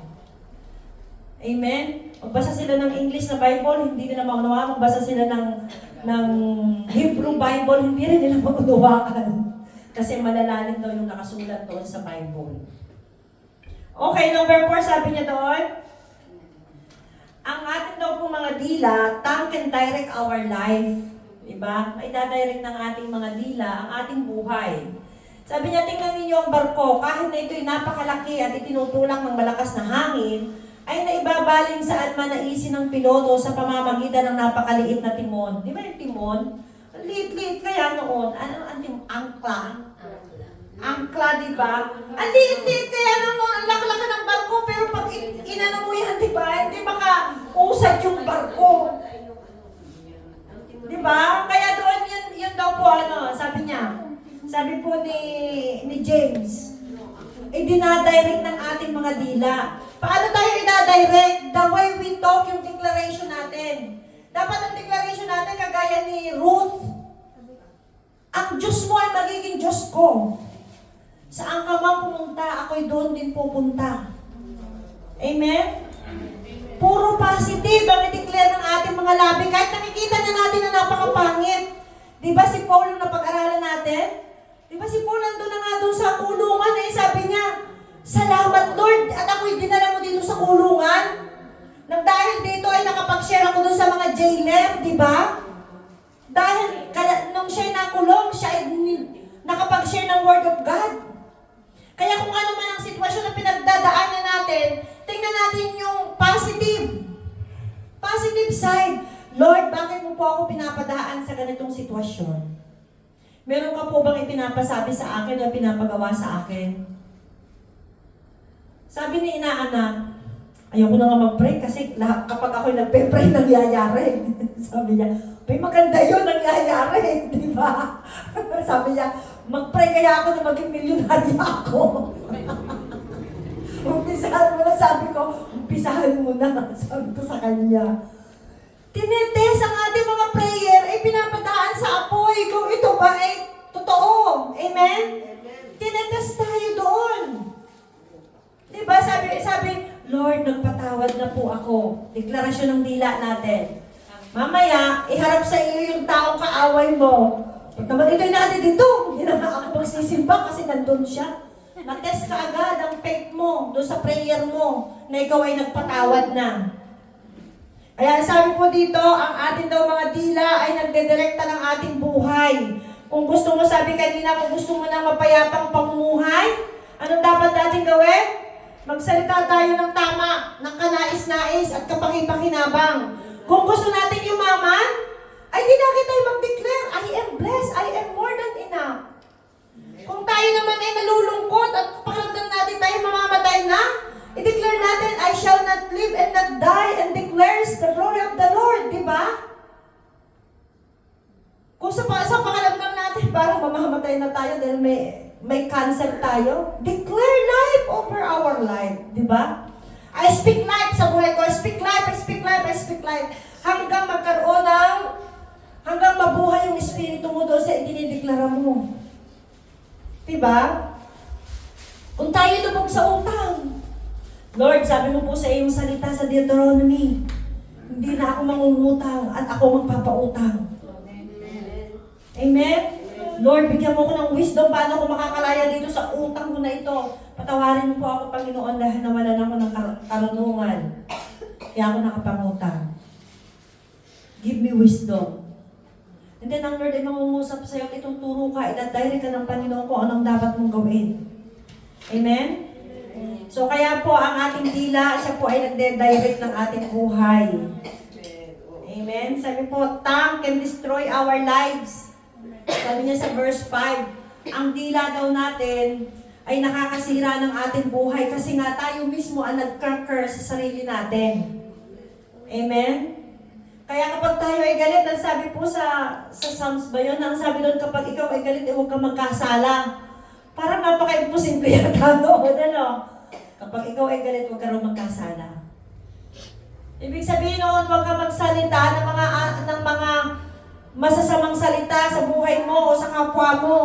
Amen? Magbasa sila ng English na Bible, hindi nila maunawa. Magbasa sila ng Hebrew Bible, hindi rin nila maunawaan. Kasi malalalim daw yung nakasulat doon sa Bible. Okay, number 4, sabi niya doon, ang ating daw pong mga dila, tongue can direct our life. Diba? Maidadirect ng ating mga dila ang ating buhay. Sabi niya, tingnan ninyo ang barko, kahit na ito'y napakalaki at itinutulak ng malakas na hangin, ay naibabaling saan man naisin ng piloto sa pamamagitan ng napakaliit na timon. Di ba yung timon? Ang liit-liit kaya noon. Ano ang timon? Angkla. Angkla, di ba? Ang liit-liit kaya noon. Ang laki-laki ng barko. Pero pag inano mo yan, di ba? Hindi makausad yung barko. Di ba? Kaya doon yun daw po, sabi niya. Sabi po ni James, dinadirect ng ating mga dila. Paano tayo i-direct? The way we talk, yung declaration natin. Dapat ang declaration natin kagaya ni Ruth. Ang Diyos mo ay magiging Diyos ko. Saan ka man pumunta, ako'y doon din pupunta. Amen? Puro positive ang i-declare ng ating mga labi. Kahit nakikita na natin na napakapangit. Di ba si Paul yung napag-aralan natin? Di ba si Paul nandun na nga doon sa kulungan sabi niya, salamat Lord, at ako'y dinala mo dito sa kulungan. Nang dahil dito ay nakapag-share ako doon sa mga jailer, di ba? Dahil nung siya'y nakulong, siya ay nakapag-share ng Word of God. Kaya kung ano man ang sitwasyon na pinagdadaanan natin, tingnan natin yung positive side. Lord, bakit mo po ako pinapadaan sa ganitong sitwasyon? Meron ka po bang ipinapasabi sa akin o pinapagawa sa akin? Sabi ni inaanak, ayoko na nga mag-pray kasi kapag ako'y nagpe-pray, nangyayari. Sabi niya, may maganda yun, nangyayari. Di ba? Sabi niya, mag-pray kaya ako na maging milyonarya ako. Umpisahan mo na, sabi ko, umpisahan mo na. Sabi ko sa kanya. Tinetest ang ating mga prayer ay pinapadaan sa apoy kung ito ba ay totoo. Amen? Tinetest tayo doon. Diba? Sabi, Lord, nagpatawad na po ako. Deklarasyon ng dila natin. Mamaya, iharap sa iyo yung taong kaaway mo. Pag naman ito'y natin dito, hindi na ako magsisimba kasi nandun siya. Na-test ka agad ang faith mo doon sa prayer mo na ikaw ay nagpatawad na. Kaya sabi po dito, ang ating daw mga dila ay nagdedirekta ng ating buhay. Kung gusto mo, sabi kanina, kung gusto mo ng mapayapang pamumuhay, anong dapat natin gawin? Magsalita tayo ng tama, ng kanais-nais at kapakipakinabang. Kung gusto natin yumaman, ay di lagi tayo mag-declare, I am blessed, I am more than enough. Kung tayo naman ay nalulungkot at pakiramdam natin tayo mamamatay na, i-declare natin, I shall not live and not die and declares the glory of the Lord, di ba? Kung sa pakiramdam natin, parang mamamatay na tayo dahil may cancer tayo, declare life over our life, di ba? I speak life sa buhay ko, I speak life, I speak life, I speak life. Hanggang magkaroon hanggang mabuhay yung espiritu mo doon sa idinideklara mo. Diba? Kung tayo lubog sa utang, Lord, sabi mo po sa iyong salita sa Deuteronomy, hindi na ako mangungutang at ako magpapautang. Amen? Lord, bigyan mo ko ng wisdom paano ako makakalaya dito sa utang ko na ito. Patawarin mo po ako, Panginoon, dahil nawalan ako ng karunungan. Kaya ako nakapangutang. Give me wisdom. And then ang Lord ay mangungusap sa'yo, itong turo ka, itadirect ka ng Panginoon kung anong dapat mong gawin. Amen? So kaya po ang ating dila, siya po ay nagde-direct ng ating buhay. Amen? Sabi po, tongue can destroy our lives. Sabi niya sa verse 5, ang dila daw natin ay nakakasira ng ating buhay kasi nga tayo mismo ang nag-curse sa sarili natin. Amen? Kaya kapag tayo ay galit, ang sabi po sa Psalms ba yun? Ang sabi doon, kapag ikaw ay galit, huwag kang magkasala. Parang napaka-imposible yata doon, ano? Kapag ikaw ay galit, huwag ka rin magkasala. Ibig sabihin noon, huwag ka magsalita ng mga masasamang salita sa buhay mo o sa kapwa mo.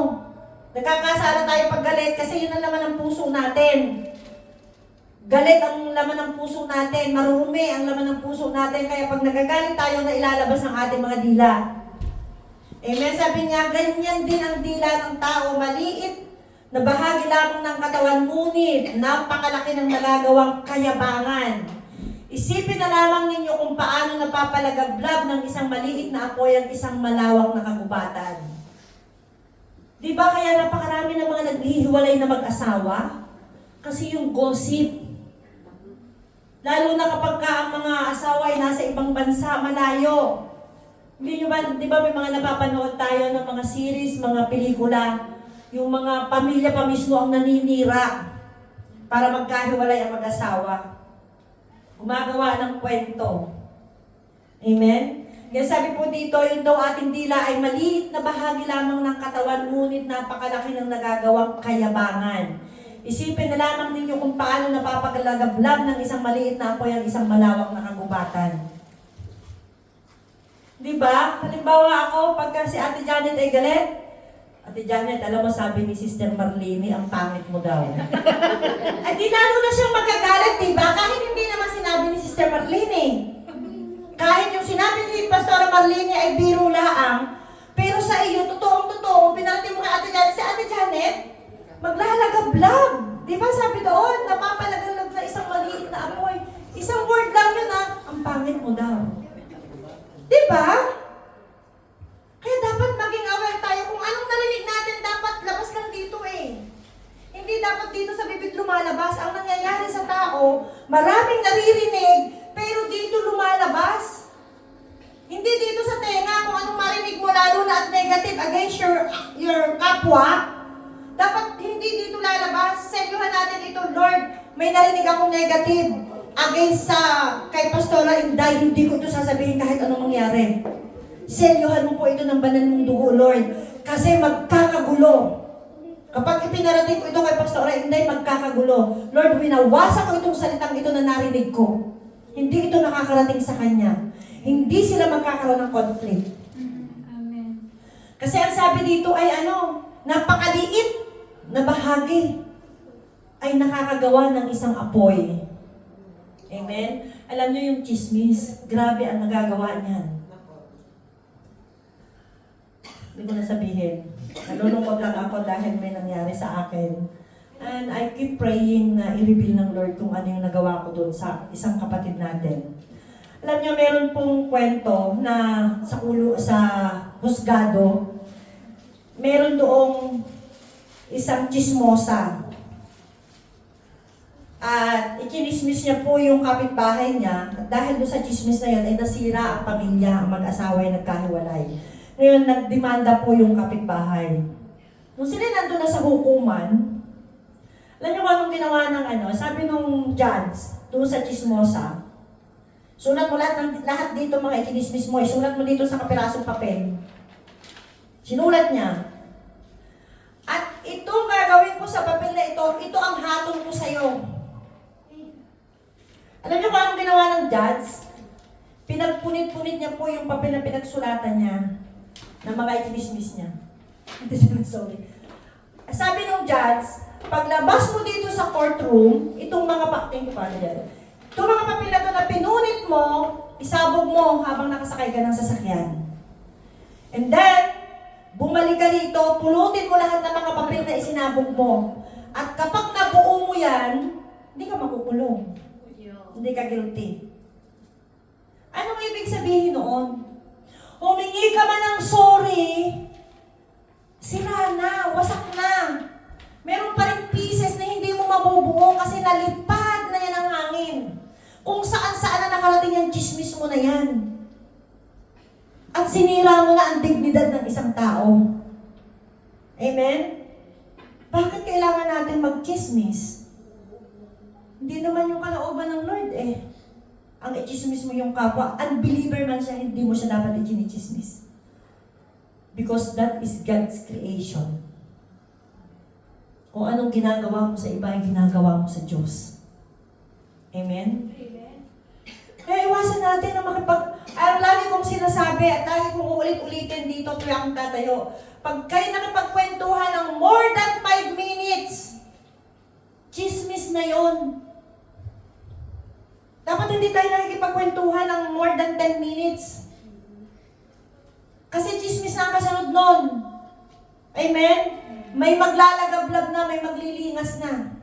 Nagkakasala tayo pag galit kasi yun ang laman ng puso natin. Galit ang laman ng puso natin, marumi ang laman ng puso natin, kaya pag nagagalit tayo na ilalabas ang ating mga dila. Amen? Sabi niya, ganyan din ang dila ng tao, maliit na bahagi lamang ng katawan, ngunit napakalaki ng nagagawang kayabangan. Isipin na lamang ninyo kung paano napapalagablab ng isang maliit na apoy ang isang malawak na kagubatan. Di ba kaya napakarami ng mga naghihiwalay na mag-asawa? Kasi yung gossip. Lalo na kapag ka ang mga asawa ay nasa ibang bansa, malayo. Hindi nyo ba, di ba may mga napapanood tayo ng mga series, mga pelikula, yung mga pamilya pa mismo ang naninira para magkahiwalay ang mag-asawa. Gumagawa ng kwento. Amen? Kaya sabi po dito, yung daw ating dila ay maliit na bahagi lamang ng katawan, ngunit napakalaki ng nagagawang kayabangan. Isipin na lamang ninyo kung paano napapagalagablab ng isang maliit na apoy ang isang malawak na kagubatan. Diba? Halimbawa ako, pagka si Ate Janet ay galit, Ate Janet, alam mo sabi ni Sister Marlene, ang pangit mo daw. At di lalo na siyang magagalit, diba? Kahit hindi naman sinabi ni Sister Marlene. Kahit yung sinabi ni Pastor Marlene ay biro laang, pero sa iyo, totoong-totoo, pinarating mo kay Ate Janet, si Ate Janet, maglalagablab. Di ba sabi doon, napapalagablab na isang maliit na apoy. Isang word lang yun ang pangit mo daw. Di ba? Kaya dapat maging aware tayo kung anong narinig natin, dapat labas lang dito eh. Hindi dapat dito sa bibig lumalabas. Ang nangyayari sa tao, maraming naririnig, pero dito lumalabas. Hindi dito sa tenga kung anong marinig mo, lalo na at negative against your kapwa. Dapat hindi dito lalabas. Selyuhan natin ito, Lord, may narinig akong negative against sa kay Pastora Inday, hindi ko ito sasabihin kahit anong mangyari. Selyuhan mo po ito ng banal mong dugo, Lord, kasi magkakagulo. Kapag ipinarating ko ito kay Pastora Inday, magkakagulo. Lord, winawasak ko itong salitang ito na narinig ko. Hindi ito nakakarating sa Kanya. Hindi sila magkakaroon ng conflict. Amen. Kasi ang sabi dito ay napakaliit na bahagi ay nakakagawa ng isang apoy. Amen? Alam niyo yung chismis, grabe ang nagagawa niyan. Hindi ko na sabihin. Nalulungkot lang ako dahil may nangyari sa akin. And I keep praying na i-reveal ng Lord kung ano yung nagawa ko doon sa isang kapatid natin. Alam niyo, meron pong kwento na sa husgado, meron doong isang chismosa. At ikinismis niya po yung kapitbahay niya. At dahil doon sa chismis na yun, ay nasira ang pamilya, ang mag-asawa ay nagkahiwalay. Ngayon, nagdemanda po yung kapitbahay. Nung sila nandun na sa hukuman, alam niyo kung anong ginawa ng sabi nung judge, doon sa chismosa, sulat mo lahat dito mga ikinismis mo, sulat mo dito sa kapirasong papel. Sinulat niya. At itong gagawin ko sa papel na ito ang hatol ko sa'yo. Alam niyo kung anong ginawa ng judge? Pinagpunit-punit niya po yung papel na pinagsulatan niya na mga ikinismis niya. Sorry. Sabi ng judge, paglabas mo dito sa courtroom, itong mga thank you, Father Jan. Itong mga papel na to na pinunit mo, isabog mo habang nakasakay ka ng sasakyan. And then, bumalik ka rito, pulutin mo lahat ng mga papel na isinabog mo. At kapag nabuo mo yan, hindi ka makukulong. Hindi ka guilty. Anong ibig sabihin noon? Humingi ka man ng sorry, sira na, wasak na. Meron pa rin pieces na hindi mo mabubuo kasi nalipad na yan ang hangin. Kung saan-saan na nakarating yung chismis mo na yan. At sinira mo na ang dignidad ng isang tao. Amen? Bakit kailangan natin mag-chismis? Hindi naman yung kalooban ng Lord eh. Ang i-chismis mo yung kapwa, unbeliever man siya, hindi mo siya dapat i-chismis. Because that is God's creation. Kung anong ginagawa mo sa iba, ay ginagawa mo sa Diyos. Amen? Kaya iwasan natin na ang lagi kong sinasabi at lagi kong uulit-ulitin dito tuwing akong tatayo. Pag kayo nakipagkwentuhan ng more than 5 minutes, chismis na yon. Dapat hindi tayo nakikipagkwentuhan ng more than 10 minutes. Kasi chismis na ang kasunod nun. Amen? May maglalagablab na, may maglilingas na.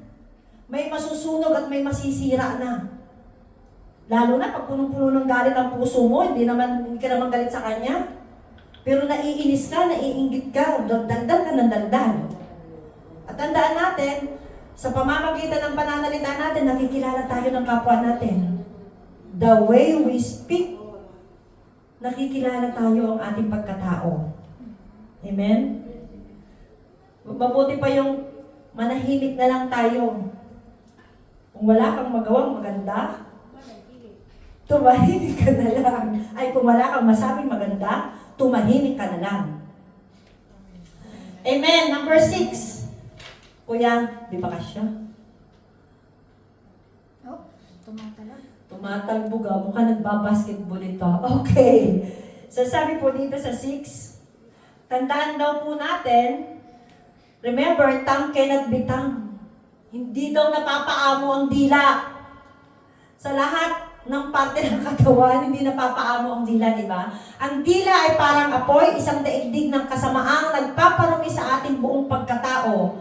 May masusunog at may masisira na. Lalo na pag punong-puno ng galit ang puso mo, hindi ka naman galit sa kanya. Pero naiinis ka, naiinggit ka, dagdag ka ng dagdag. At tandaan natin, sa pamamagitan ng pananalita natin, nakikilala tayo ng kapwa natin. The way we speak, nakikilala tayo ang ating pagkatao. Amen? Mabuti pa yung manahimik na lang tayo. Kung wala kang magawang maganda, tumahimik ka na lang. Ay, kung wala kang masabing maganda, tumahimik ka na lang. Amen. Number 6. Kuya, di ba kasya? Oh, tumatalab. Tumatalbog ah. Mukha nagbabasketball ito. Okay. So sabi po dito sa 6, tandaan daw po natin, remember, tongue cannot be tongue. Hindi daw napapaamo ang dila. Sa lahat ng parte ng katawan, hindi napapaamo ang dila, di ba? Ang dila ay parang apoy, isang daigdig ng kasamaang nagpaparumi sa ating buong pagkatao.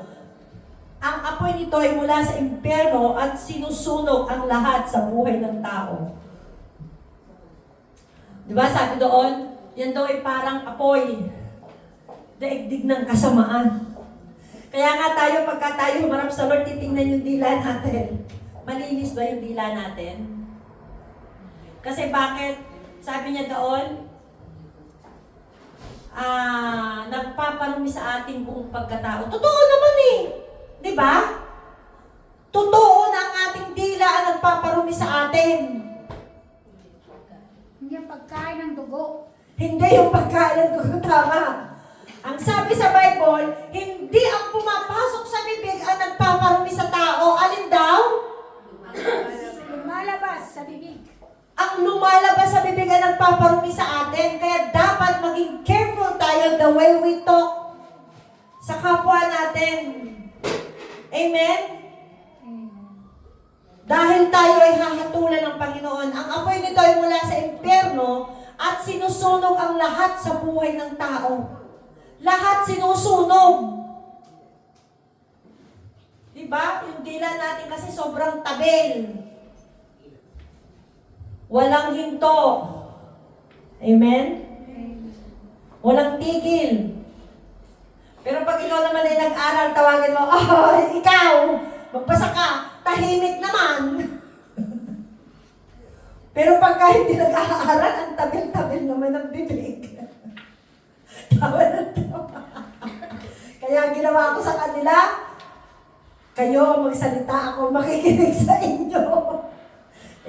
Ang apoy nito ay mula sa impyerno at sinusunog ang lahat sa buhay ng tao. Di ba? Sabi doon, yan daw ay parang apoy, daigdig ng kasamaan. Kaya nga tayo, pagka tayo humarap sa Lord, titingnan yung dila natin. Malinis ba yung dila natin? Kasi bakit? Sabi niya doon, nagpaparumi sa ating buong pagkatao. Totoo naman eh. Di ba? Totoo na ang ating dila ang nagpaparumi sa atin. Hindi ang pagkain ng dugo. Hindi yung pagkain ng dugo, tama. Ang sabi sa Bible, hindi ang pumapasok sa bibig ang nagpaparumi sa tao. Alin daw? Lumalabas sa bibig. Ang lumalabas sa bibig ang nagpaparumi sa atin. Kaya dapat maging careful tayo the way we talk sa kapwa natin. Amen? Dahil tayo ay hahatulan ng Panginoon, ang apoy nito ay mula sa impyerno at sinusunog ang lahat sa buhay ng tao. Lahat sinusunog. Diba? Yung dila natin kasi sobrang tabil. Walang hinto. Amen? Walang tigil. Pero pag ikaw naman ay nag-aral, tawagin mo, oh, ikaw, magbasa ka, tahimik naman. Pero pagka hindi nag-aaral, ang tabil-tabil naman ang bibig. Tawa na tawa. Kaya ang ginawa ko sa kanila, kayo magsalita, ako makikinig sa inyo.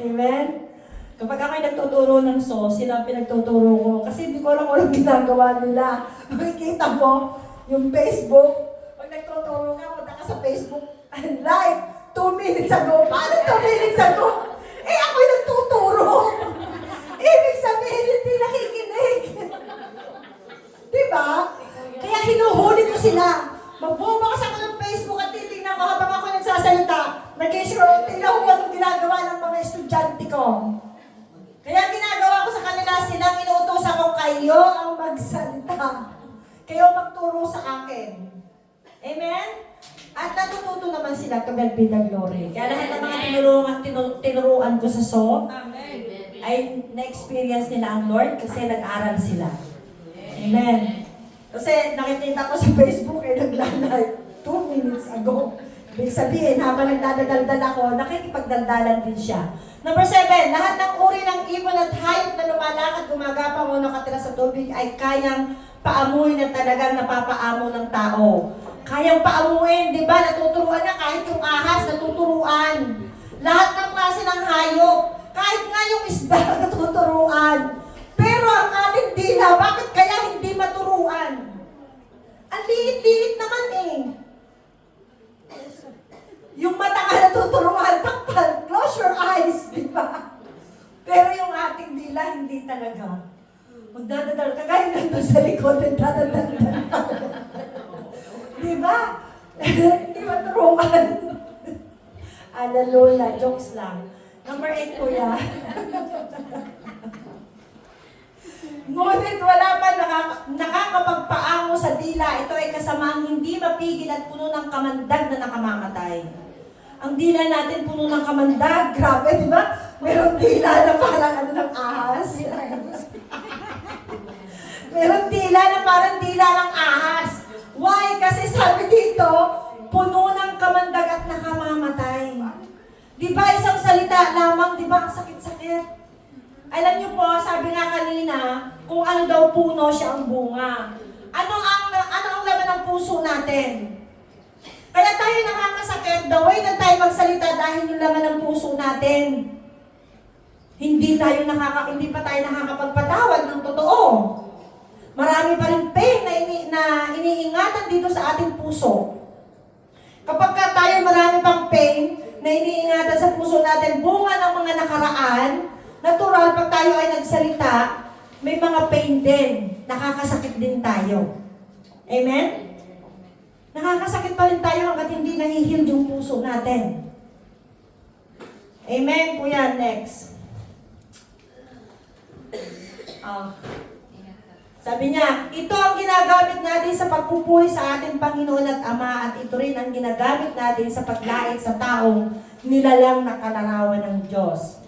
Amen? Kapag ako'y nagtuturo ng sila pinagtuturo ko. Kasi hindi ko alam kung anong ginagawa nila. Makikita mo, yung Facebook, pag nagtuturo ka, punta ka sa Facebook, and live, 2 minutes ago. Paano 2 minutes ago? Eh, ako'y nagtuturo. Ibig sabihin, hindi nakikinig. Diba? Kaya hinuhuli ko sila. Magbubukas ako ng Facebook at titignan ko nila kung anong ginagawa ng mga estudyante ko. Kaya ginagawa ko sa kanila, silang inuutosan ko, kayo ang magsalita. Kayo magturo sa akin. Amen? At natututo naman sila to God be the glory. Kaya lahat ng mga tinuruan ko sa SO, ay na-experience nila ang Lord kasi nag-aral sila. Amen. Kasi nakikita ko sa Facebook ay naglalay 2 minutes ago. Ibig sabihin, habang nagdadaldal ako, nakikipagdaldalan din siya. Number 7, lahat ng uri ng ibon at hayop na lumalakad, gumagapang o nakatira sa tubig ay kayang paamuin na talagang napapaamo ng tao. Kayang paamuin, di ba? Natuturuan na kahit yung ahas, natuturuan. Lahat ng klase ng hayop, kahit nga yung isda, natuturuan. Pero ang ating dila, bakit kaya hindi maturuan? Ang liit-liit naman eh. Yung mata ka natuturuan, takpan, close your eyes, di ba? Pero yung ating dila, hindi talaga. Magdadadal ka, gaya nandun sa likod, nagdadadal ka. Di ba? Hindi maturuan. Lola, jokes lang. Number 8, kuya. Ngunit wala pa nakakapagpaango sa dila. Ito ay kasamaang hindi mapigil at puno ng kamandag na nakamamatay. Ang dila natin puno ng kamandag. Grabe, di ba? Merong dila na parang ano ng ahas. Merong dila na parang dila ng ahas. Why? Kasi sabi dito, puno ng kamandag at nakamamatay. Di ba isang salita lamang, di ba ang sakit-sakit? Alam niyo po, sabi nga kanina, kung ano daw puno siya ang bunga. Ano ang laman ng puso natin? Kaya tayo nakakasakit, the way na tayo magsalita dahil yung laman ng puso natin. Hindi pa tayo nakakapagpatawad ng totoo. Marami pa rin pain na iniingatan dito sa ating puso. Kapag tayo marami pang pain na iniingatan sa puso natin, bunga ng mga nakaraan, natural, pag tayo ay nagsalita, may mga pain din. Nakakasakit din tayo. Amen? Nakakasakit pa rin tayo hanggat hindi nahihil yung puso natin. Amen? Kuya, next. Sabi niya, ito ang ginagamit natin sa pagpupuri sa ating Panginoon at Ama at ito rin ang ginagamit natin sa paglait sa taong nilalang na kalarawan ng Diyos.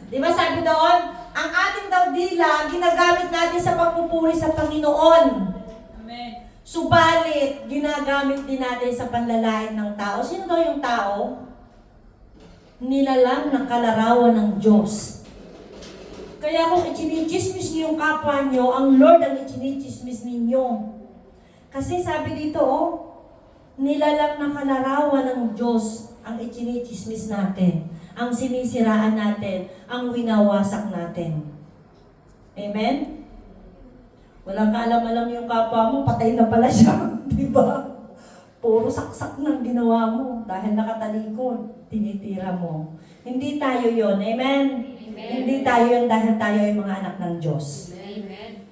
Di ba sabi doon, ang ating daw dila, ginagamit natin sa pagpupuri sa Panginoon. Amen. Subalit, ginagamit din natin sa panlalait ng tao. Sino daw yung tao? Nilalang na kalarawan ng Diyos. Kaya kung ichinichismis niyo yung kapwa niyo, ang Lord ang ichinichismis ninyo. Kasi sabi dito, nilalang na kalarawan ng Diyos ang ichinichismis natin, ang sinisiraan natin, ang winawasak natin. Amen? Walang kaalam-alam yung kapwa mo, patay na pala siya. Di ba? Puro saksak ng ginawa mo dahil nakatalikod, tinitira mo. Hindi tayo yon. Amen? Hindi tayo yun dahil tayo ay mga anak ng Diyos. Amen.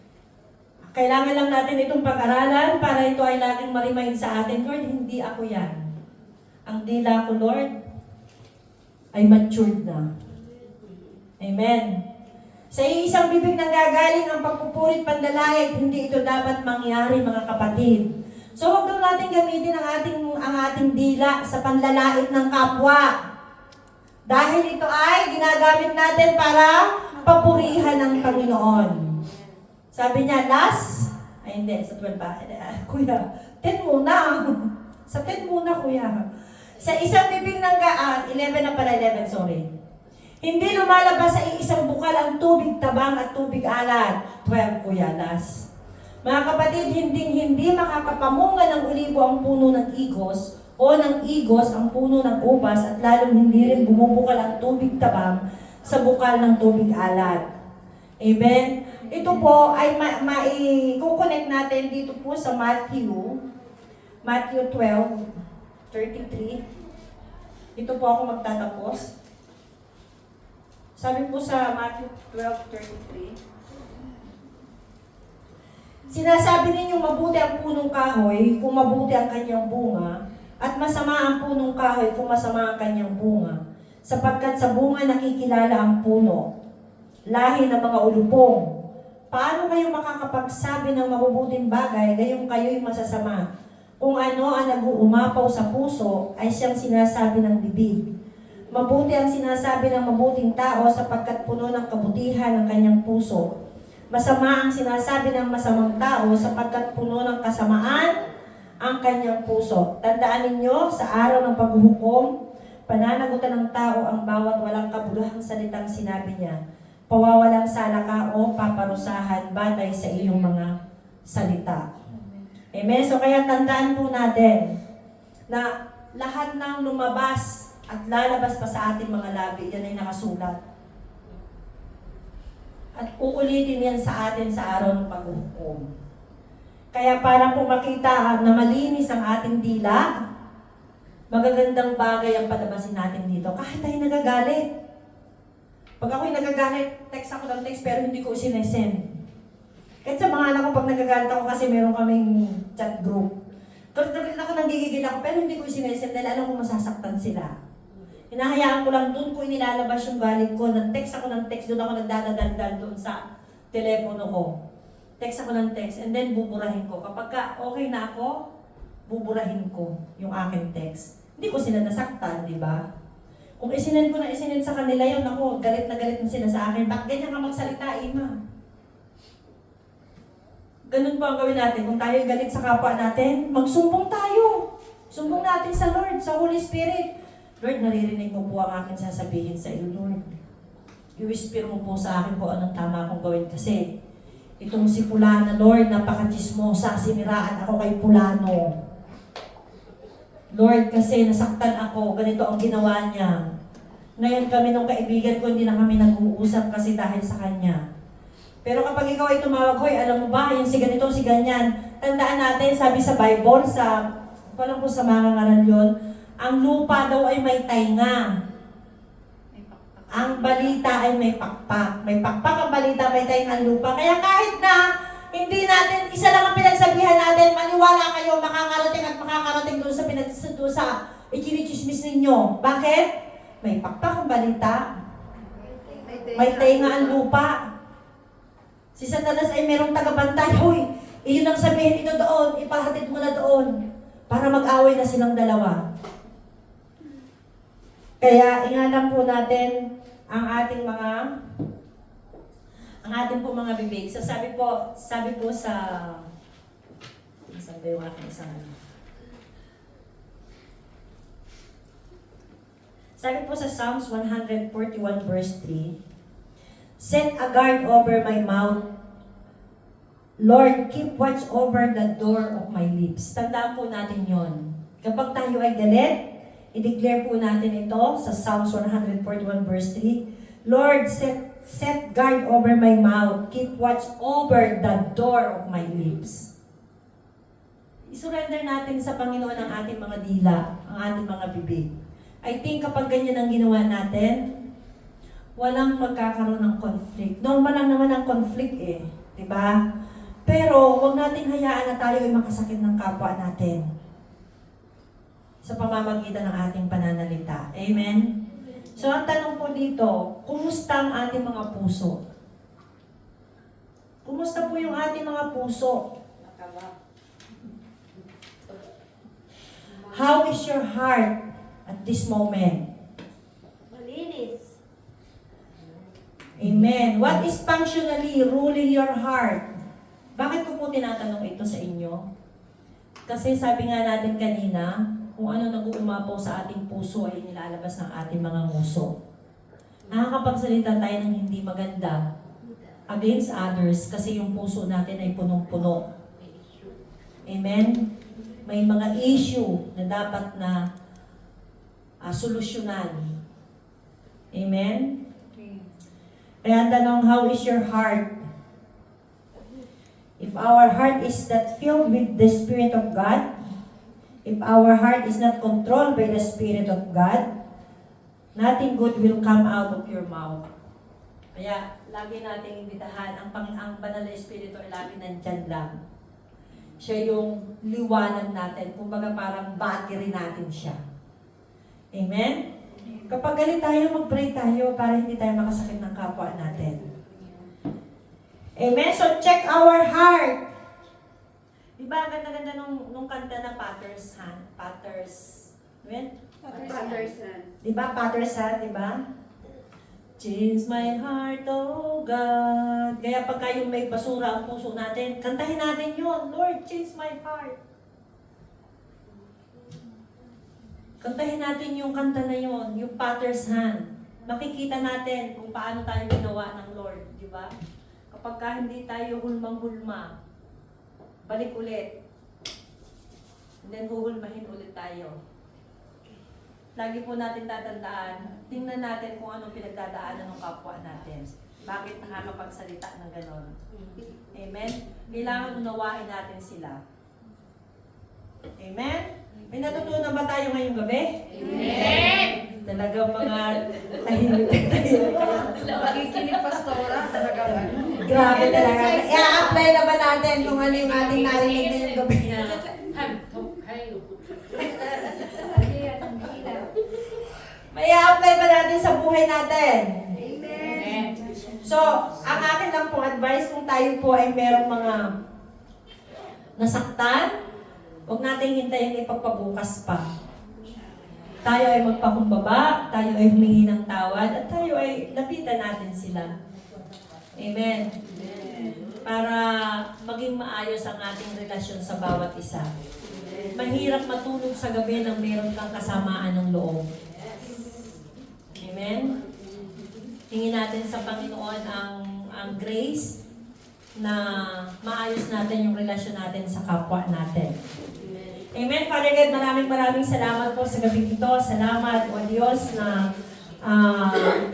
Kailangan lang natin itong pag-aralan para ito ay laging ma-remind sa atin, Lord, hindi ako yan. Ang dila ko, Lord, ay matured na. Amen. Sa isang bibig nang gagaling ang pagpupurit pandalait, hindi ito dapat mangyari, mga kapatid. So, huwag daw natin gamitin ang ating dila sa panlalait ng kapwa. Dahil ito ay ginagamit natin para papurihan ng Panginoon. Sabi niya, last, ay hindi, sa 12 ba? Kuya, 10 muna. Sa 10 muna, kuya. Sa isang bibig ng 11 na pala, 11, sorry. Hindi lumalabas sa iisang bukal ang tubig tabang at tubig alat. 12, kuya, last. Mga kapatid, hindi makakapamunga ng olibo ang puno ng igos, o ng igos ang puno ng ubas at lalong hindi rin bumubukal ang tubig tabang sa bukal ng tubig alat. Amen? Ito po ay mai-connect natin dito po sa Matthew 12:33. Ito po ako magtatapos. Sabi po sa Matthew 12:33, sinasabi ninyong mabuti ang punong kahoy kung mabuti ang kanyang bunga, At masama ang punong kahoy kung masama ang kanyang bunga, sapagkat sa bunga nakikilala ang puno. Lahi ng mga ulupong. Paano kayo makakapagsabi ng mabubuting bagay, gayong kayo'y masasama? Kung ano ang nag-uumapaw sa puso, ay siyang sinasabi ng bibig. Mabuti ang sinasabi ng mabuting tao sapagkat puno ng kabutihan ang kanyang puso. Masama ang sinasabi ng masamang tao sapagkat puno ng kasamaan ang kanyang puso. Tandaan ninyo, sa araw ng paghuhukom, pananagutan ng tao ang bawat walang kabuluhang salitang sinabi niya. Pawawalang sala ka o paparusahan batay sa iyong mga salita. Amen? So kaya tandaan po natin na lahat ng lumabas at lalabas pa sa ating mga labi, yan ay nakasulat. At uulitin yan sa atin sa araw ng paghuhukom. Kaya para po makita na malinis ang ating dila, magagandang bagay ang palabasin natin dito. Kahit tayo nagagalit. Pag ako'y nagagalit, text ako ng text pero hindi ko sinesend. Kahit sa mga anak ko, pag nagagalit ako kasi meron kaming chat group. Kahit ako nagigigil ako pero hindi ko sinesend dahil alam ko masasaktan sila. Hinahayaan ko lang doon ko inilalabas yung galit ko. Nag-text ako ng text, doon ako nagdadaldal doon sa telepono ko. Text ako ng text and then buburahin ko. Kapag okay na ako, buburahin ko yung aking text. Hindi ko sila nasaktan, di ba? Kung isinend ko na isinend sa kanila yun, ako, galit na sila sa akin. Bakit ganyan ka magsalita, Ima? Ganun po ang gawin natin. Kung tayo galit sa kapwa natin, magsumbong tayo. Sumbong natin sa Lord, sa Holy Spirit. Lord, naririnig mo po ang aking sasabihin sa iyo, Lord. I-whisper mo po sa akin po anong tama kong gawin. Kasi itong si Pulana, Lord, napaka-chismosa, siniraan ako kay Pulano. Lord, kasi nasaktan ako, ganito ang ginawa niya. Ngayon kami nung kaibigan ko, hindi na kami nag-uusap kasi dahil sa kanya. Pero kapag ikaw ay tumawag, hoy, alam mo ba, yung si ganito, si ganyan, tandaan natin, sabi sa Bible, walang po sa mga ngaral yun, ang lupa daw ay may tainga. Ang balita ay may pakpak. May pakpak ang balita, may tainga ang lupa. Kaya kahit na hindi natin, isa lang ang pinagsabihan natin, maniwala kayo, makakarating at makakarating doon sa ikinichismis ninyo. Bakit? May pakpak ang balita, may tainga ang lupa. Si Satanas ay merong tagabantay, huy, iyon ang sabihin ito doon, ipahatid mo na doon, para mag-away na silang dalawa. Kaya ingatan po natin ang ating po mga bibig. So sabi po sa saan ba yung aking isang sabi po sa Psalms 141 verse 3, set a guard over my mouth, Lord, keep watch over the door of my lips. Tandaan po natin yon. Kapag tayo ay galit, i-declare po natin ito sa Psalms 141 verse 3, Lord, set guard over my mouth, keep watch over the door of my lips. I-surrender natin sa Panginoon ang ating mga dila, ang ating mga bibig. I think kapag ganyan ang ginawa natin, walang magkakaroon ng conflict. Normal lang naman ang conflict eh, di ba? Pero huwag nating hayaan na tayo ay makasakit ng kapwa natin sa pamamagitan ng ating pananalita. Amen? So ang tanong po dito, kumusta ang ating mga puso? Kumusta po yung ating mga puso? How is your heart at this moment? Malinis. Amen. What is functionally ruling your heart? Bakit ko po tinatanong ito sa inyo? Kasi sabi nga natin kanina, kung ano nag-uumapaw sa ating puso ay nilalabas ng ating mga nguso. Nakakapagsalita tayo ng hindi maganda against others kasi yung puso natin ay punong-puno. Amen? May mga issue na dapat na solusyonan. Amen? Kaya tanong, how is your heart? If our heart is not filled with the Spirit of God, if our heart is not controlled by the Spirit of God, nothing good will come out of your mouth. Kaya, lagi nating imbitahan, ang banal na Espiritu ay lagi nandyan lang. Siya yung liwanag natin. Kumbaga parang battery natin siya. Amen? Kapag galit tayo, mag-pray tayo para hindi tayo makasakit ng kapwa natin. Amen? So, check our heart. Diba, ang ganda-ganda nung kanta na Potter's Hand. Amen? Diba, Potter's Hand, diba? Change my heart, oh God. Kaya pagka yung may basura ang puso natin, kantahin natin yun. Lord, change my heart. Kantahin natin yung kanta na yun, yung Potter's Hand. Makikita natin kung paano tayo ginawa ng Lord, di ba? Kapag ka hindi tayo hulmang-hulma, balik ulit. And then huhulmahin ulit tayo. Lagi po natin tatandaan, tingnan natin kung anong pinagdadaanan ng kapwa natin. Bakit nakakapagsalita ng ganon? Amen? Kailangan unawain natin sila. Amen? May natutunan ba tayo ngayong gabi? Amen! Talagang mga tahimik. Nakikinig pastora, talagang ano. Grabe talaga. I-apply na ba natin kung ano yung ating narinig ngayong gabi? May i-apply ba natin sa buhay natin? Amen! So, ang akin lang pong advice kung tayo po ay merong mga nasaktan, huwag natin hintayin ipagpabukas pa. Tayo ay magpakumbaba, tayo ay humingi ng tawad, at tayo ay lapitan natin sila. Amen. Para maging maayos ang ating relasyon sa bawat isa. Mahirap matulog sa gabi nang meron kang kasamaan ng loob. Amen? Tingin natin sa Panginoon ang grace na maayos natin yung relasyon natin sa kapwa natin. Amen. Father God, maraming salamat po sa gabi ito. Salamat, O Diyos, na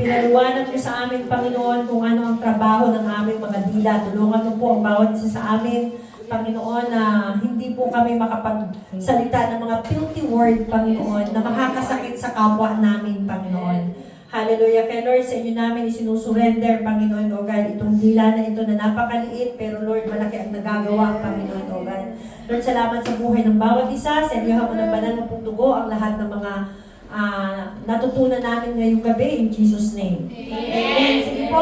pinaliwanag mo sa amin, Panginoon, kung ano ang trabaho ng aming mga dila. Tulungan mo po ang bawat isa sa amin, Panginoon, na hindi po kami makapagsalita ng mga filthy word, Panginoon, na makakasakit sa kapwa namin, Panginoon. Hallelujah. Kaya Lord, sa inyo namin isinusurrender, Panginoon, O God, itong dila na ito na napakaliit, pero Lord, malaki ang nagagawa, Panginoon, O God. Lord, salamat sa buhay ng bawat isa. Sa inyo mo ng banal mo pong dugo ang lahat ng mga natutunan namin ngayong gabi in Jesus' name. Amen. Sige po.